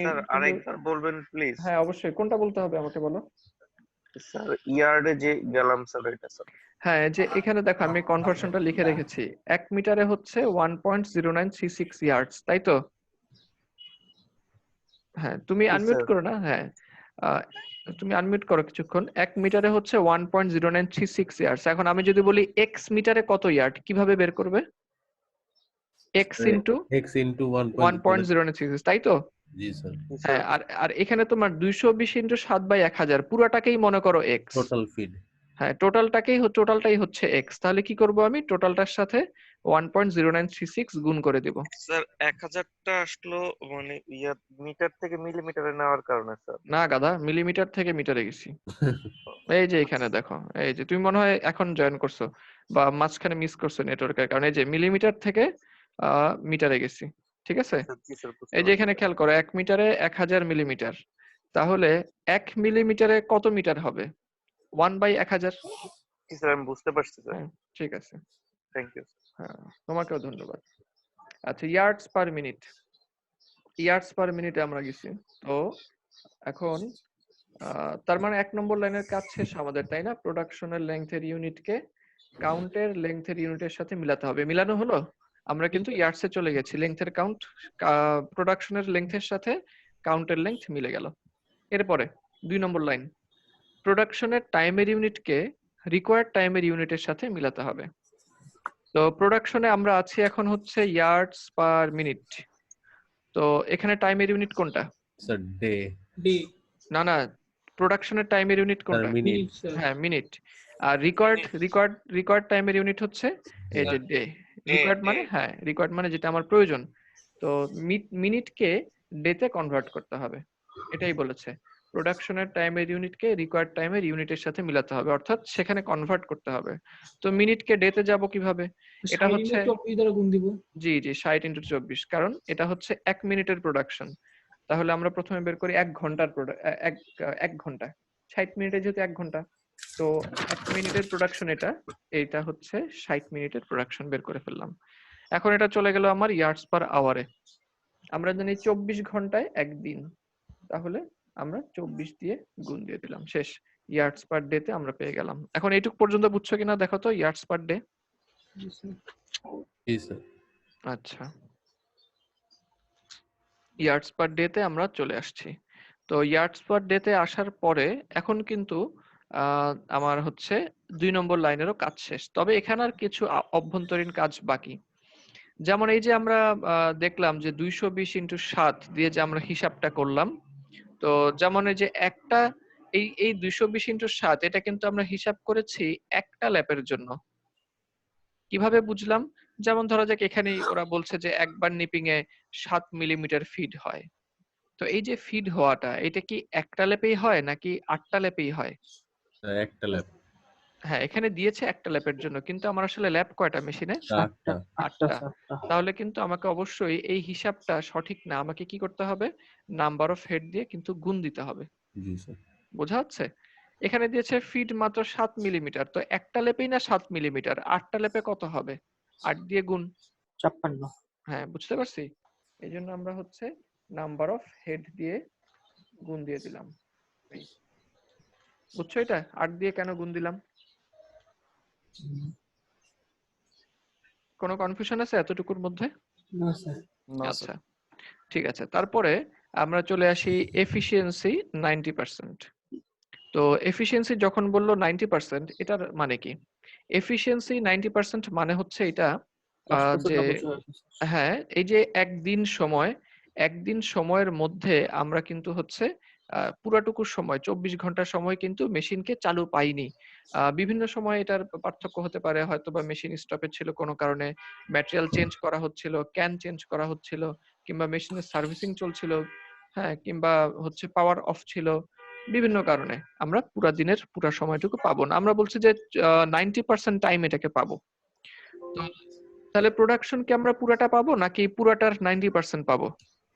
স্যার আরেকবার বলবেন প্লিজ। হ্যাঁ অবশ্যই, কোনটা বলতে হবে আমাকে বলো। স্যার ইয়ার্ডে যে গেলাম স্যার এটা স্যার। হ্যাঁ যে এখানে দেখো আমি কনভার্সনটা লিখে রেখেছি, 1 মিটারে হচ্ছে 1.0936 ইয়ার্ডস, তাই তো? হ্যাঁ তুমি আনমিউট করো না। হ্যাঁ তুমি আনমিউট করো কিছুক্ষণ। 1 মিটারে হচ্ছে 1.0936 ইয়ার্ডস। এখন আমি যদি বলি x মিটারে কত ইয়ার্ড, কিভাবে বের করবে? x ইনটু x ইনটু 1.0936, তাই তো? জি স্যার। জি হ্যাঁ, স্যার। আর আর এখানে তোমার 220 ইন্টু 7 বাই 1000 পুরাটাকেই মনে করো x। Total feed. হ্যাঁ, টোটালটাই হচ্ছে x। তাহলে কি করব আমি? টোটালটার সাথে 1.0936 গুণ করে দিব। স্যার 1000টা আসলো মানে মিটার থেকে মিলিমিটারে নেওয়ার কারণে স্যার। না গাধা, মিলিমিটার থেকে মিটারে গেছি। এই যে এখানে দেখো, এই যে তুমি মনে হয় এখন জয়েন করছো বা মাঝখানে মিস করছো নেটওয়ার্কের কারণে। এই যে মিলিমিটার থেকে মিটারে গেছি, ঠিক আছে? জি স্যার, বুঝতে এই যে পারছি এখানে স্যার। খেয়াল করো, 1 মিটারে 1000 মিলিমিটার। তাহলে 1 মিলিমিটারে কত মিটার হবে? 1/1000। জি স্যার, আমি বুঝতে পারছি স্যার। হ্যাঁ, ঠিক আছে। Thank you. হ্যাঁ, তোমাকেও ধন্যবাদ। আচ্ছা, ইয়ার্ডস পার মিনিট। ইয়ার্ডস পার মিনিটে আমরা গেছি। তো এখন তার মানে 1 নম্বর লাইনের কাজ শেষ আমাদের, তাই না? প্রোডাকশনের লেংথের ইউনিটকে কাউন্টের লেংথের ইউনিটের সাথে মিলাতে হবে। মিলানো হলো? আমরা কিন্তু ইয়ার্ডসে চলে গেছি। লেংথের কাউন্ট প্রোডাকশনের লেংথের সাথে কাউন্টের লেংথ মিলে গেল। এরপরে 2 নম্বর লাইন, প্রোডাকশনের টাইমের ইউনিটকে রিকোয়ার্ড টাইমের ইউনিটের সাথে মিলাতে হবে। তো প্রোডাকশনে আমরা আছি এখন হচ্ছে ইয়ার্ডস পার মিনিট। তো এখানে টাইমের ইউনিট কোনটা? Sir day. ডে না না, প্রোডাকশনের টাইমের ইউনিট স্যার কোনটা? মিনিট। Minute sir. হ্যাঁ, মিনিট। আর রিকোয়ার্ড টাইমের ইউনিট হচ্ছে এই যে ডে। রিকোয়ার্ড মানে হ্যাঁ, রিকোয়ার্ড মানে যেটা আমার প্রয়োজন। তো মিনিটকে ডেতে কনভার্ট করতে হবে, এটাই বলেছে। প্রোডাকশনের টাইমের ইউনিটকে রিকোয়ার্ড টাইমের ইউনিটের সাথে মিলাতে হবে, অর্থাৎ সেখানে কনভার্ট করতে হবে। তো মিনিটকে ডেতে যাব কিভাবে? এটা 60 হচ্ছে 24 দ্বারা গুণ দিব। জি 60 ইন্টু 24, কারণ এটা হচ্ছে 1 মিনিটের প্রোডাকশন। তাহলে আমরা প্রথমে বের করি 1 ঘন্টার এক ঘন্টা। 60 মিনিটে যেহেতু 1 ঘন্টা, তো 1 মিনিটের প্রোডাকশন এটা হচ্ছে 60 মিনিটের প্রোডাকশন বের করে ফেললাম। এখন এটা চলে গেল আমার ইয়ার্ডস পার আওয়ারে। আমরা জানি 24 ঘন্টায় একদিন, তাহলে আমরা 24 দিয়ে গুণ দিয়ে দিলাম, শেষ। ইয়ার্ডস পার ডে তে আমরা পেয়ে গেলাম। এখন এইটুক পর্যন্ত বুঝছো কিনা দেখো তো, ইয়ার্ডস পার ডে। জি স্যার। জি স্যার। আচ্ছা, ইয়ার্ডস পার ডে তে আমরা চলে আসছি। তো ইয়ার্ডস পার ডে তে আসার পরে এখন কিন্তু আমার হচ্ছে 2 নম্বর লাইনেরও কাজ শেষ। তবে এখানে আর কিছু অভ্যন্তরীণ কাজ বাকি। যেমন এই যে আমরা দেখলাম যে 220 ইন্টু 7 দিয়ে যে আমরা হিসাবটা করলাম। তো যেমন এই যে একটা এই 220 ইন্টু 7 এটা কিন্তু আমরা হিসাব করেছি একটা ল্যাপের জন্য। কিভাবে বুঝলাম? যেমন ধরা যাক এখানেই ওরা বলছে যে একবার নিপিং এ 7 মিলিমিটার ফিড হয়। তো এই যে ফিড হওয়াটা, এটা কি একটা ল্যাপেই হয় নাকি 8টা ল্যাপেই হয়? স্যার একটা ল্যাব। হ্যাঁ, এখানে দিয়েছে একটা ল্যাপের জন্য, কিন্তু আমার আসলে ল্যাপ কয়টা মেশিনে? 8টা। 8টা। তাহলে কিন্তু আমাকে অবশ্যই এই হিসাবটা সঠিক না, আমাকে কি করতে হবে? নাম্বার অফ হেড দিয়ে কিন্তু গুণ দিতে হবে। জি স্যার। বোঝা যাচ্ছে? এখানে দিয়েছে ফিড মাত্র 7 মিলিমিটার, তো একটা ল্যাপেই না 7 মিলিমিটার, 8টা ল্যাপে কত হবে? 8 দিয়ে গুণ। 56। হ্যাঁ, বুঝতে পারছি। এই জন্য আমরা হচ্ছে নাম্বার অফ হেড দিয়ে গুণ দিয়ে দিলাম। বুঝছো এটা? 8 দিয়ে কেন গুণ দিলাম? কোনো কনফিউশন আছে এতটুকুর মধ্যে? না স্যার। না আচ্ছা, স্যার। ঠিক আছে। তারপরে আমরা চলে আসি এফিসিয়েন্সি 90%। তো এফিসিয়েন্সি যখন বললো 90%, এটার মানে কি? এফিসিয়েন্সি 90% মানে হচ্ছে এটা যে হ্যাঁ, এই যে একদিন সময়ের মধ্যে আমরা কিন্তু হচ্ছে পুরাটুকু সময় 24 ঘন্টা সময় কিন্তু মেশিনকে চালু পাইনি। বিভিন্ন সময় এটার পার্থক্য হতে পারে, হয়তোবা মেশিন স্টপেজ ছিল কোনো কারণে, ম্যাটেরিয়াল চেঞ্জ করা হচ্ছিল, ক্যান চেঞ্জ করা হচ্ছিল, কিংবা মেশিনের সার্ভিসিং চলছিল, হ্যাঁ, কিংবা হচ্ছে পাওয়ার অফ ছিল। বিভিন্ন কারণে আমরা পুরা দিনের পুরা সময়টুকু পাবো না। আমরা বলছি যে 90% টাইম এটাকে পাবো। তো তাহলে প্রোডাকশন কি আমরা পুরাটা পাবো নাকি পুরাটার 90% পাবো?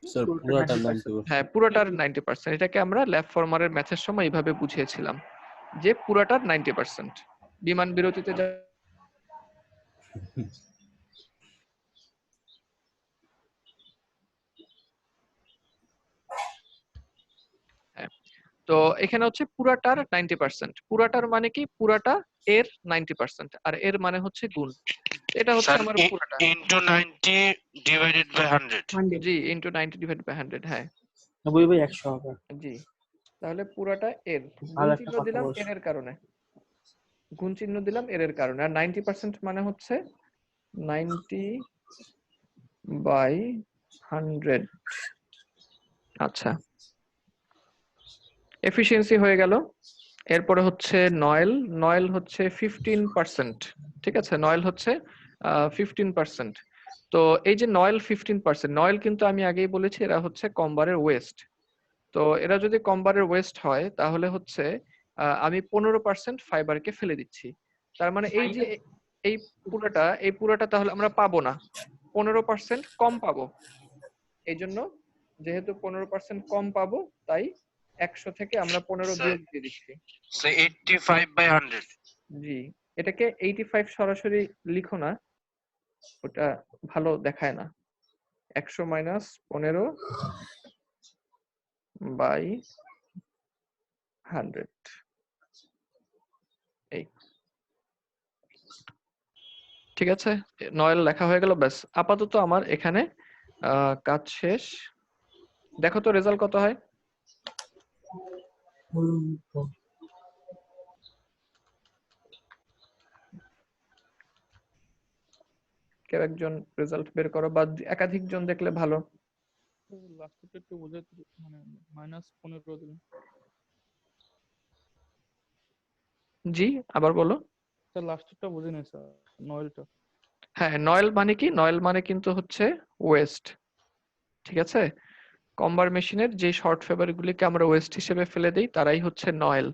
স্যার পুরোটা 90%। হ্যাঁ, পুরাটার 90%। এটাকে আমরা ল্যাব ফরমারের ম্যাথের সময় এইভাবে বুঝিয়েছিলাম যে পুরাটার 90%। বিমান বিরতিতে হ্যাঁ, তো এখানে হচ্ছে পুরাটার 90%। পুরাটার মানে কি? পুরাটা এর 90%, আর এর মানে হচ্ছে গুণ। এটা হচ্ছে স্যার আমার পুরাটা। Into 90 divided by 100। জি, ইনটু 90 ডিভাইড বাই 100। হ্যাঁ 90/100 হবে। জি, তাহলে পুরাটা এর। ভালো গুণ একটা চিহ্ন কথা দিলাম বলছো। এর এর কারণে। গুণ চিহ্ন দিলাম এর এর কারণে। আর 90% মানে হচ্ছে 90 বাই 100। আচ্ছা, এফিসিয়েন্সি হয়ে গেল। এরপরে হচ্ছে নয়েল। নয়েল হচ্ছে 15%। ঠিক আছে, নয়েল হচ্ছে 15%। তো এই যে নয়েল 15%, নয়েল কিন্তু আমি আগেই বলেছি এরা হচ্ছে কমবারের ওয়েস্ট। তো এরা যদি কমবারের ওয়েস্ট হয় তাহলে হচ্ছে আমি 15% ফাইবারকে ফেলে দিচ্ছি। তার মানে এই যে এই পুরোটা তাহলে আমরা পাবো না, 15% কম পাবো। এই জন্য যেহেতু 15% কম পাবো, তাই 100 থেকে আমরা 15 বিয়োগ দিয়ে দিচ্ছি। 85/100। জি, এটাকে 85 সরাসরি লিখো না, ওটা ভালো দেখায় না। 100 মাইনাস 15 বাই 100, এই। ঠিক আছে, নয়েল লেখা হয়ে গেল। ব্যাস, আপাতত আমার এখানে কাজ শেষ। দেখো তো রেজাল্ট কত হয়। কেউ একজন রেজাল্ট বের করো, বা একাধিক জন দেখলে ভালো। লাস্টটা একটু বোঝাই, মানে -15 দিলেন। জি, আবার বলো। স্যার লাস্টটা বুঝে নেই স্যার, নয়েলটা। হ্যাঁ, নয়েল মানে কি? নয়েল মানে কিন্তু হচ্ছে ওয়েস্ট। ঠিক আছে, কম্বার মেশিনের যে শর্ট ফাইবার গুলিকে আমরা ওয়েস্ট হিসেবে ফেলে দিই তারাই হচ্ছে নয়েল।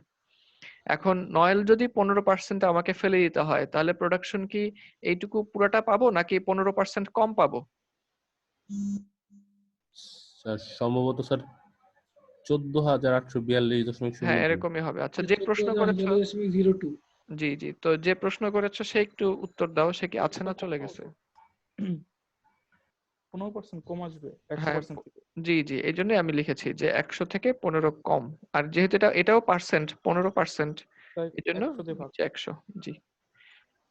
এখন নয়েল যদি 15% আমাকে ফেলে দিতে হয়, তাহলে প্রোডাকশন কি এইটুকু পুরোটা পাবো নাকি 15% কম পাবো? স্যার সম্ভবত স্যার 14,842.02। হ্যাঁ, এরকমই হবে। আচ্ছা, যে প্রশ্ন করেছো, 0.02। জি জি, তো যে প্রশ্ন করেছো সে একটু উত্তর দাও। সে কি আছে না চলে গেছে? 15% কম আসবে হ্যাঁ, 100% থেকে। জি জি, এই জন্যই আমি লিখেছি যে 100 থেকে 15 কম। আর যেহেতু এটাও পার্সেন্ট, 15%, তাই এই জন্য 100 দিয়ে ভাগ। 100। জি, আমার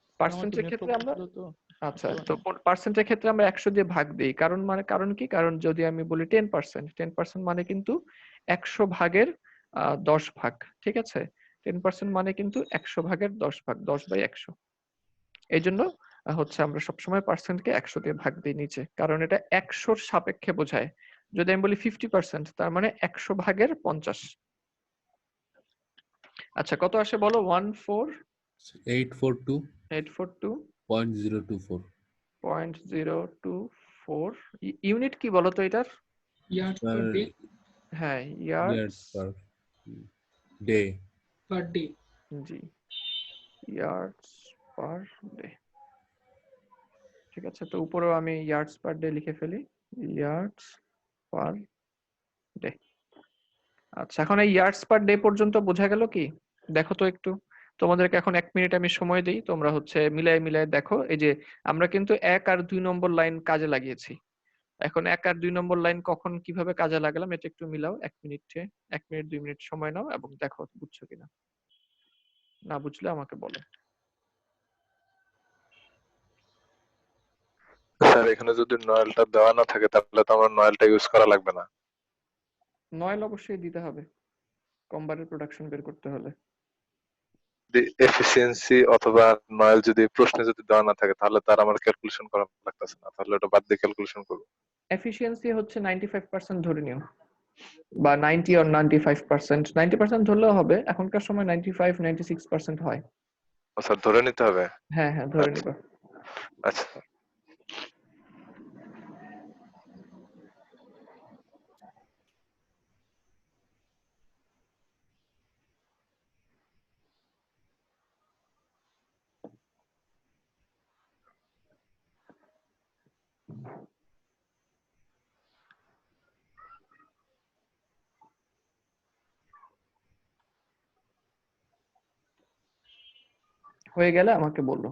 একটু পার্সেন্টের ক্ষেত্রে নেটওয়ার্ক আমরা, ছিল তো। আচ্ছা, বুঝতে তো পারিনি। পার্সেন্টের ক্ষেত্রে আমরা 100 দিয়ে ভাগ দিই। কারণ কি? কারণ যদি আমি বলি 10%, 10% মানে কিন্তু 100 ভাগের 10 ভাগ। ঠিক আছে, 10% মানে কিন্তু 100 ভাগের 10 ভাগ, 10/100। এই জন্য হচ্ছে আমরা সবসময় পার্সেন্টকে 100 দিয়ে ভাগ দিই নিচে, কারণ এটা 100-র সাপেক্ষে বোঝায়। যদি আমি বলি 50%, তার মানে 100 ভাগের 50। আচ্ছা, কত আসে বলো? 842.024। 842.024। ইউনিট কি বলো তো এটার? Yard sir per day. হ্যাঁ, yard yards per day. Per day. জি, ইয়ার্ডস পার ডে। ঠিক আছে, তো উপরেও আমি ইয়ার্ডস পার ডে লিখে ফেলি, ইয়ার্ডস পার ডে। আচ্ছা, এখন এই ইয়ার্ডস পার ডে পর্যন্ত বোঝা গেল কি? দেখো তো একটু, তোমাদেরকে এখন 1 মিনিট আমি সময় দিই, তোমরা হচ্ছে মিলাই মিলাই দেখো। এই যে আমরা কিন্তু 1 আর 2 নম্বর লাইন কাজে লাগিয়েছি। এখন 1 আর 2 নম্বর লাইন কখন কিভাবে কাজে লাগালাম এটা একটু মিলাও। 1 মিনিটে 1 মিনিট 2 মিনিট সময় নাও এবং দেখো বুঝছো কিনা। না বুঝলে আমাকে বলো। স্যার এখানে যদি নয়েলটা দেওয়া না থাকে তাহলে তো আমার নয়েলটা ইউজ করা লাগবে না। নয়েল অবশ্যই দিতে হবে কম্বারের প্রোডাকশন বের করতে হলে। এফিসিয়েন্সি অথবা নয়েল যদি প্রশ্নে যদি দেওয়া না থাকে তাহলে তার আমার ক্যালকুলেশন করা লাগতেছে না, তাহলে ওটা বাদ দিয়ে ক্যালকুলেশন করবো। এফিসিয়েন্সি হচ্ছে 95% ধরে নিও, বা 90 or 95%, 90% ধরলেও হবে। এখনকার সময় 95-96% হয়। ও স্যার ধরে নিতে হবে। হ্যাঁ হ্যাঁ, ধরে আচ্ছা নিবা। আচ্ছা। হয়ে গেলে আমাকে বলো।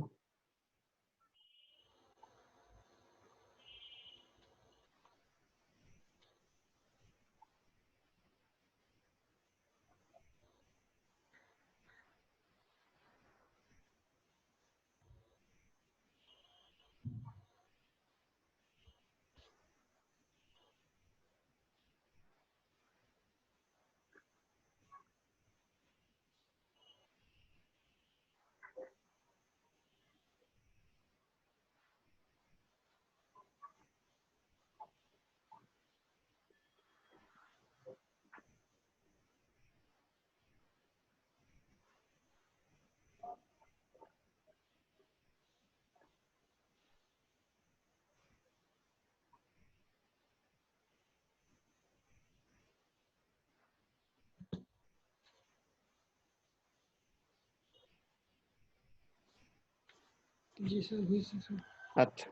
জি স্যার বুঝছি স্যার। আচ্ছা,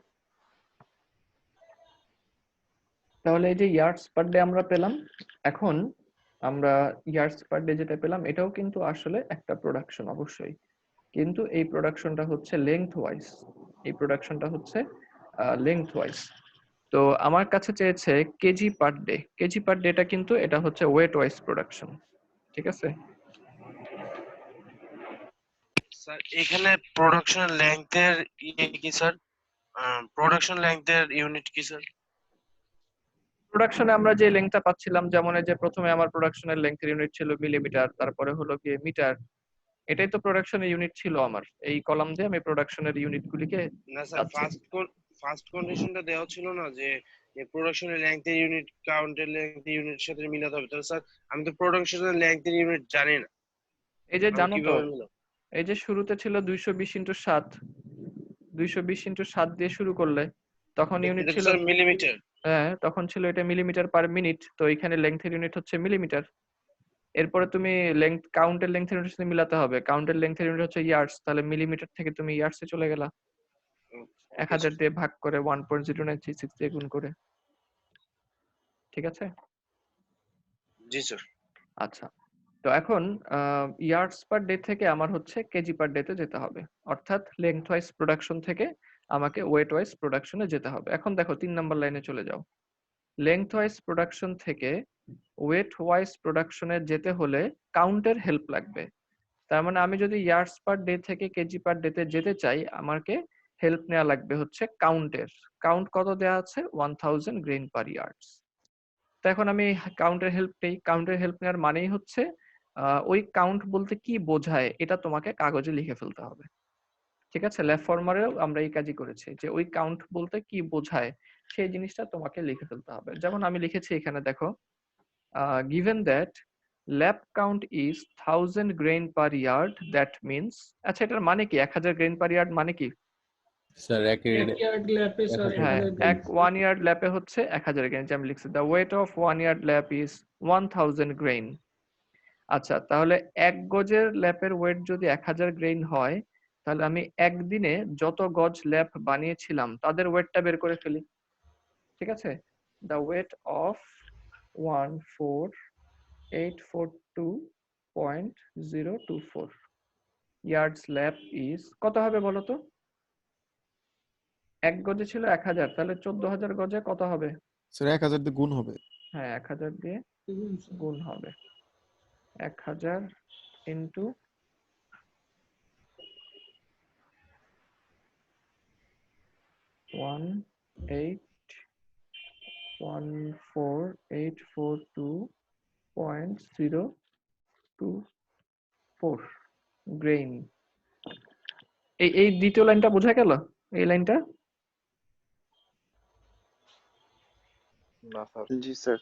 তাহলে এই যে ইয়ার্ডস পার ডে আমরা পেলাম। এখন আমরা ইয়ার্ডস পার ডে যেটা পেলাম এটাও কিন্তু আসলে একটা প্রোডাকশন অবশ্যই, কিন্তু এই প্রোডাকশনটা হচ্ছে লেংথ ওয়াইজ। এই প্রোডাকশনটা হচ্ছে লেংথ ওয়াইজ। তো আমার কাছে চেয়েছে কেজি পার ডে। কেজি পার ডেটা কিন্তু এটা হচ্ছে ওয়েট ওয়াইজ প্রোডাকশন, ঠিক আছে? স্যার এখানে প্রোডাকশন লেংথের কি স্যার? প্রোডাকশন লেংথের ইউনিট কি স্যার? প্রোডাকশনে আমরা যে লেংথটা পাচ্ছিলাম, যেমন এই যে প্রথমে আমার প্রোডাকশনের লেংথের ইউনিট ছিল মিলিমিটার, তারপরে হলো গিয়ে মিটার। এটাই তো প্রোডাকশনের ইউনিট ছিল আমার। এই কলাম দিয়ে আমি প্রোডাকশনের ইউনিটগুলিকে না স্যার, ফার্স্ট কন্ডিশনটা দেওয়া ছিল না যে প্রোডাকশনের লেংথের ইউনিট কাউন্টের লেংথের ইউনিটের সাথে মিলাতে হবে। তাহলে স্যার আমি তো প্রোডাকশনের লেংথের ইউনিট জানি না, এই যে আমি জানো তো, কিভাবে মিলাবো? এই যে শুরুতে ছিল 220 ইন্টু 7, 220 ইন্টু 7 দিয়ে শুরু করলে তখন ইউনিট এটা তো ছিল, স্যার মিলিমিটার। হ্যাঁ তখন ছিল এটা মিলিমিটার পার মিনিট। তো এখানে লেংথের ইউনিট হচ্ছে মিলিমিটার। এরপরে তুমি লেংথ কাউন্টের লেংথের ইউনিটের সাথে মিলাতে হবে। কাউন্টের লেংথের ইউনিট হচ্ছে ইয়ার্ডস, তাহলে মিলিমিটার থেকে তুমি ইয়ার্ডসে চলে গেলা। 1000 দিয়ে ভাগ করে 1.0936 দিয়ে গুণ করে, ঠিক আছে? জি স্যার। আচ্ছা, তো এখন ইয়ার্ডস পার ডে থেকে আমার হচ্ছে কেজি পার ডে তে যেতে হবে, অর্থাৎ লেংথ ওয়াইজ প্রোডাকশন থেকে আমাকে ওয়েট ওয়াইজ প্রোডাকশনে যেতে হবে। এখন দেখো 3 নাম্বার লাইনে চলে যাও। লেংথ ওয়াইজ প্রোডাকশন থেকে ওয়েট ওয়াইজ প্রোডাকশনে যেতে হলে কাউন্টের হেল্প লাগবে। তার মানে আমি যদি ইয়ার্ডস পার ডে থেকে কেজি পার ডে তে যেতে চাই, আমাকে হেল্প নেওয়া লাগবে হচ্ছে কাউন্টের। কাউন্ট কত দেওয়া আছে? 1000 গ্রেইন পার ইয়ার্ডস। তো এখন আমি কাউন্টের হেল্প নেই। কাউন্টের হেল্প নেওয়ার মানেই হচ্ছে ওই কাউন্ট বলতে কি বোঝায় এটা তোমাকে কাগজে লিখে ফেলতে হবে, ঠিক আছে? ল্যাব ফরমারেও আমরা এই কাজই করেছি, যে ওই কাউন্ট বলতে কি বোঝায় সেই জিনিসটা তোমাকে লিখে ফেলতে হবে। যেমন আমি লিখেছি এখানে দেখো, given that lab count is 1000 grain per yard, that means, আচ্ছা এটার মানে কি? 1000 গ্রেন পার ইয়ার্ড মানে কি? স্যার এক ইয়ার্ড ল্যাপে স্যার হ্যাঁ, 1000 গ্রেন। এক 1 ইয়ার্ড ল্যাপে হচ্ছে 1000 গ্রেন। যে আমি লিখছি the weight of 1 yard lap is 1000 grain। আচ্ছা, তাহলে এক গজের ল্যাপের ওয়েট যদি 1000 গ্রেইন হয়, তাহলে আমি একদিনে যত গজ ল্যাপ বানিয়েছিলাম তাদের ওয়েটটা বের করে ফেলি, ঠিক আছে? The weight of 14842.024 ইয়ার্ডস lap is কত হবে বলো তো? এক গজে ছিল 1000, তাহলে 14000 গজে কত হবে? স্যার 1000 দিয়ে গুণ হবে। হ্যাঁ 1000 দিয়ে গুণ হবে। 1000 ইন্টু 14842.024 গ্রেইন। এই দ্বিতীয় লাইনটা বোঝা গেল? এই লাইনটা না স্যার। জি স্যার।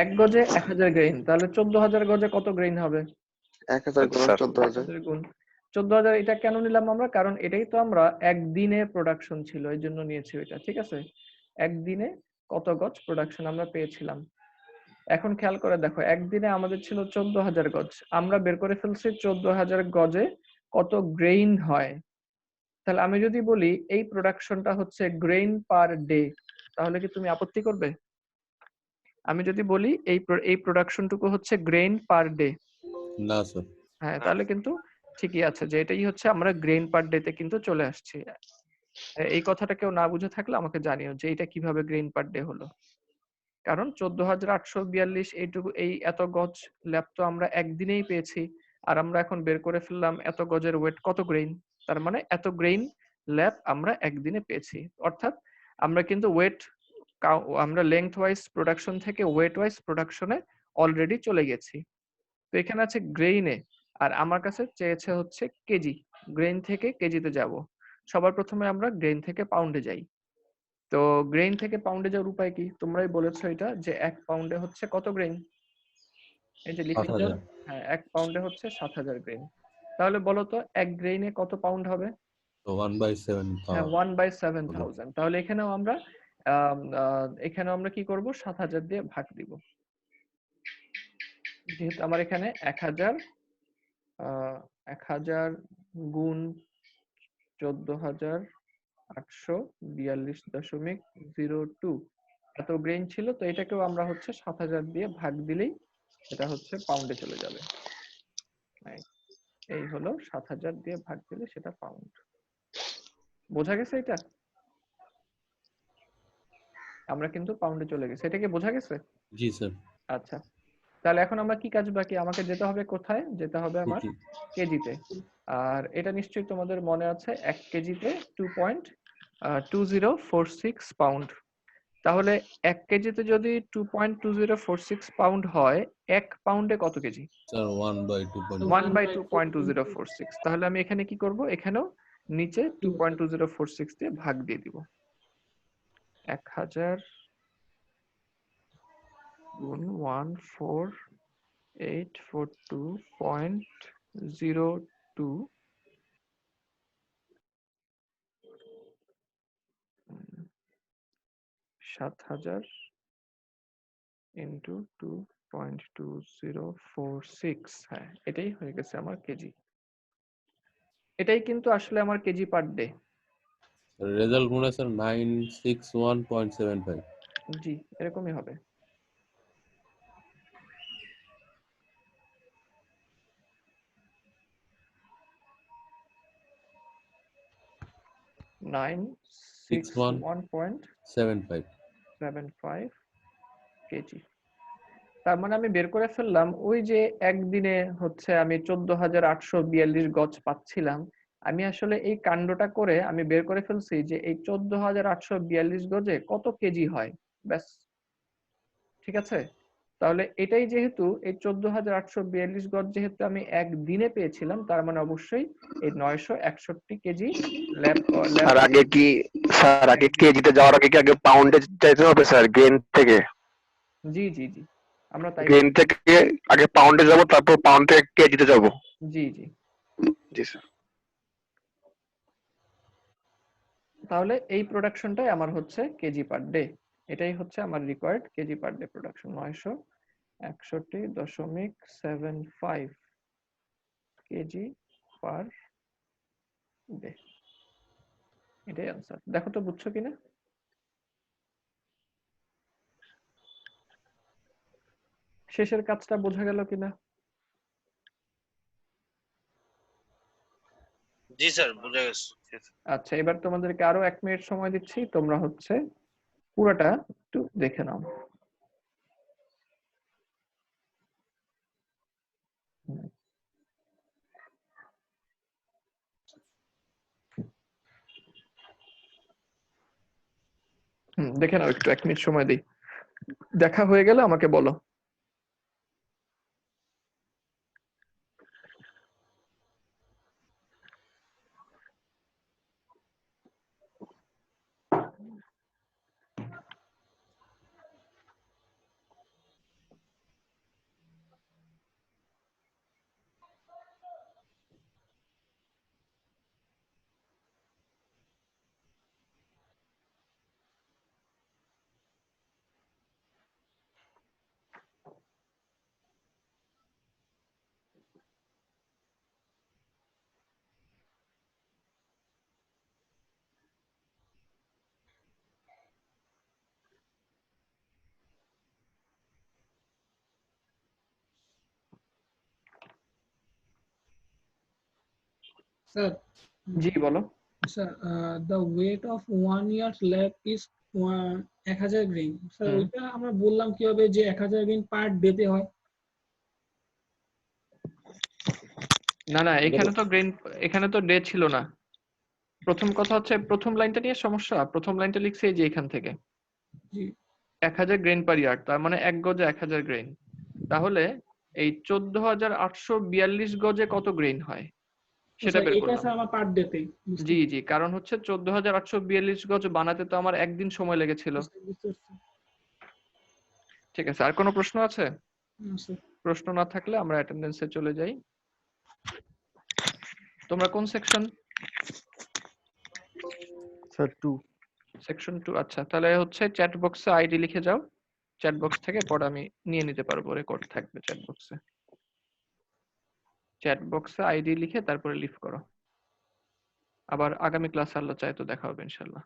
এক গজে 1000 গ্রেইন, তাহলে 14000 গজে কত গ্রেইন হবে? 1000 গুণ স্যার। 14000। 1000 গুণ 14000। এটা কেন নিলাম আমরা? কারণ এটাই তো আমরা একদিনে প্রোডাকশন ছিল, এই জন্য নিয়েছি এটা, ঠিক আছে? একদিনে কত গজ প্রোডাকশন আমরা পেয়েছিলাম। এখন খেয়াল করে দেখো, একদিনে আমাদের ছিল 14000 গজ, আমরা বের করে ফেলছি 14000 গজে কত গ্রেইন হয়। তাহলে আমি যদি বলি এই প্রোডাকশনটা হচ্ছে গ্রেইন পার ডে, তাহলে কি তুমি আপত্তি করবে? আমি যদি বলি এই প্রোডাকশনটুকু হচ্ছে গ্রেইন পার ডে, না স্যার। হ্যাঁ তাহলে কিন্তু ঠিকই আছে, যে এটাই হচ্ছে আমরা গ্রেইন পার ডে তে কিন্তু চলে আসছি। এই কথাটা কেউ না বুঝে থাকলে আমাকে জানিও যে এটা কিভাবে গ্রেইন পার ডে হলো। কারণ 14842 এইটুকু এই এত গজ ল্যাপ তো আমরা একদিনেই পেয়েছি, আর আমরা এখন বের করে ফেললাম এত গজের ওয়েট কত গ্রেইন। তার মানে এত গ্রেইন ল্যাপ আমরা একদিনে পেয়েছি। অর্থাৎ আমরা কিন্তু আমরা লেংথ ওয়াইজ প্রোডাকশন থেকে ওয়েট ওয়াইজ প্রোডাকশনে অলরেডি চলে গেছি। তো এখানে আছে গ্রেইনে, আর আমার কাছে চেয়েছে হচ্ছে কেজি। গ্রেইন থেকে কেজিতে যাব। সবার প্রথমে আমরা গ্রেইন থেকে পাউন্ডে যাই। তো গ্রেইন থেকে পাউন্ডে যাওয়ার উপায় কি? তোমরাই বলেছো এটা, যে 1 পাউন্ডে হচ্ছে কত গ্রেইন? এই যে লিখে 7000। হ্যাঁ 1 পাউন্ডে হচ্ছে 7000 গ্রেইন। তাহলে বলো তো 1 গ্রেইনে কত পাউন্ড হবে? তো 1/7 হ্যাঁ 1/7000। তাহলে এখানেও আমরা কি করব? 7000 দিয়ে ভাগ দিব। যেহেতু আমার এখানে 1000 1000 গুণ 14,842.02 এত গ্রেইন ছিল, তো এটাকেও আমরা হচ্ছে 7,000 দিয়ে ভাগ দিলেই এটা হচ্ছে পাউন্ডে চলে যাবে। এই হলো 7,000 দিয়ে ভাগ দিলে সেটা পাউন্ড। বোঝা গেছে এটা? আমরা কিন্তু পাউন্ডে চলে গেছে, এটা কি বোঝা গেছে? জি স্যার। আচ্ছা, তাহলে এখন আমরা কি কাজ বাকি? আমাকে যেতে হবে কোথায়? যেতে হবে আমার কেজি। কেজিতে। আর এটা নিশ্চয়ই তোমাদের মনে আছে 1 কেজিতে 2.2046 পাউন্ড। তাহলে 1 কেজিতে যদি 2.2046 পাউন্ড হয়, 1 পাউন্ডে কত কেজি? স্যার 1/2. 1/2.2046। তাহলে আমি এখানে কি করব? এখানেও নিচে 2.2046 দিয়ে ভাগ দিয়ে দিব। 1000 গুণ 14842.02 7,000 ইন্টু 2.2046। হ্যাঁ, এটাই হয়ে গেছে আমার কেজি। এটাই কিন্তু আসলে আমার কেজি পার ডে। রেজাল্ট মনে স্যার 961.75। জি, এরকমই হবে। Nine 61.75 KG. তার মানে আমি বের করে ফেললাম ওই যে একদিনে হচ্ছে আমি 14,842 গজ পাচ্ছিলাম। আমি আসলে এই কাণ্ডটা করে আমি বের করে ফেলছি যে এই 14,842 গজে কত কেজি হয়। ব্যাস, ঠিক আছে। তাহলে এটাই যেহেতু এই 14,842 গজ যেহেতু আমি একদিনে পেয়েছিলাম, তার মানে অবশ্যই এই 961 কেজি স্যার আগে কি কেজিতে যাওয়ার আগে কি আগে পাউন্ডে যাইতে হবে স্যার? গ্রেন থেকে জি জি জি, আমরা তাই গ্রেন থেকে আগে পাউন্ডে যাব, তারপর পাউন্ড থেকে কেজিতে যাব। জি জি। জি স্যার। তাহলে এই প্রোডাকশনটাই আমার হচ্ছে কেজি পার ডে। এটাই হচ্ছে আমার required KG per day production, 961.75 KG per day. এটাই আনসার। দেখো তো বুঝছো কিনা। শেষের কাজটা বোঝা গেল কিনা? জি স্যার, বুঝা গেছে। আচ্ছা, এবার তোমাদেরকে আরো 1 মিনিট সময় দিচ্ছি, তোমরা হচ্ছে পুরোটা একটু দেখে নাও। দেখে নাও একটু, 1 মিনিট সময় দিই। দেখা হয়ে গেলে আমাকে বলো। স্যার জি বলো। Sir the weight of 1 year lab is 1000 grain. Sir ওইটা আমরা বললাম কিভাবে যে 1000 গ্রেন পার ডেতে হয়? না না, এখানে তো ডে ছিল না। প্রথম কথা হচ্ছে প্রথম লাইনটা নিয়ে সমস্যা। প্রথম লাইনটা লিখছে এই যে এখান থেকে জি 1000 গ্রেন পার ইয়ার্ড, তার মানে 1 গজে 1000 গ্রেন। তাহলে এই 14,842 গজে কত গ্রেন হয় সেটা স্যার বের এটা করলাম। স্যার আমার পার ডেতে। জি জি, কারণ হচ্ছে 14,842 গজ বানাতে তো আমার একদিন সময় লেগেছিল। ঠিক আছে, আর কোনো প্রশ্ন আছে? প্রশ্ন না থাকলে আমরা অ্যাটেন্ডেন্সে চলে যাই। তোমরা কোন সেকশন? স্যার 2। সেকশন 2। আচ্ছা, তাহলে হচ্ছে চ্যাট বক্সে আইডি লিখে যাও। চ্যাট বক্স থেকে পরে আমি নিয়ে নিতে পারবো, রেকর্ড থাকবে চ্যাট বক্সে। চ্যাট বক্সে আইডি লিখে তারপরে লিভ করো। আবার আগামী ক্লাসে আল্লাহ চায় তো দেখা হবে ইনশাল্লাহ।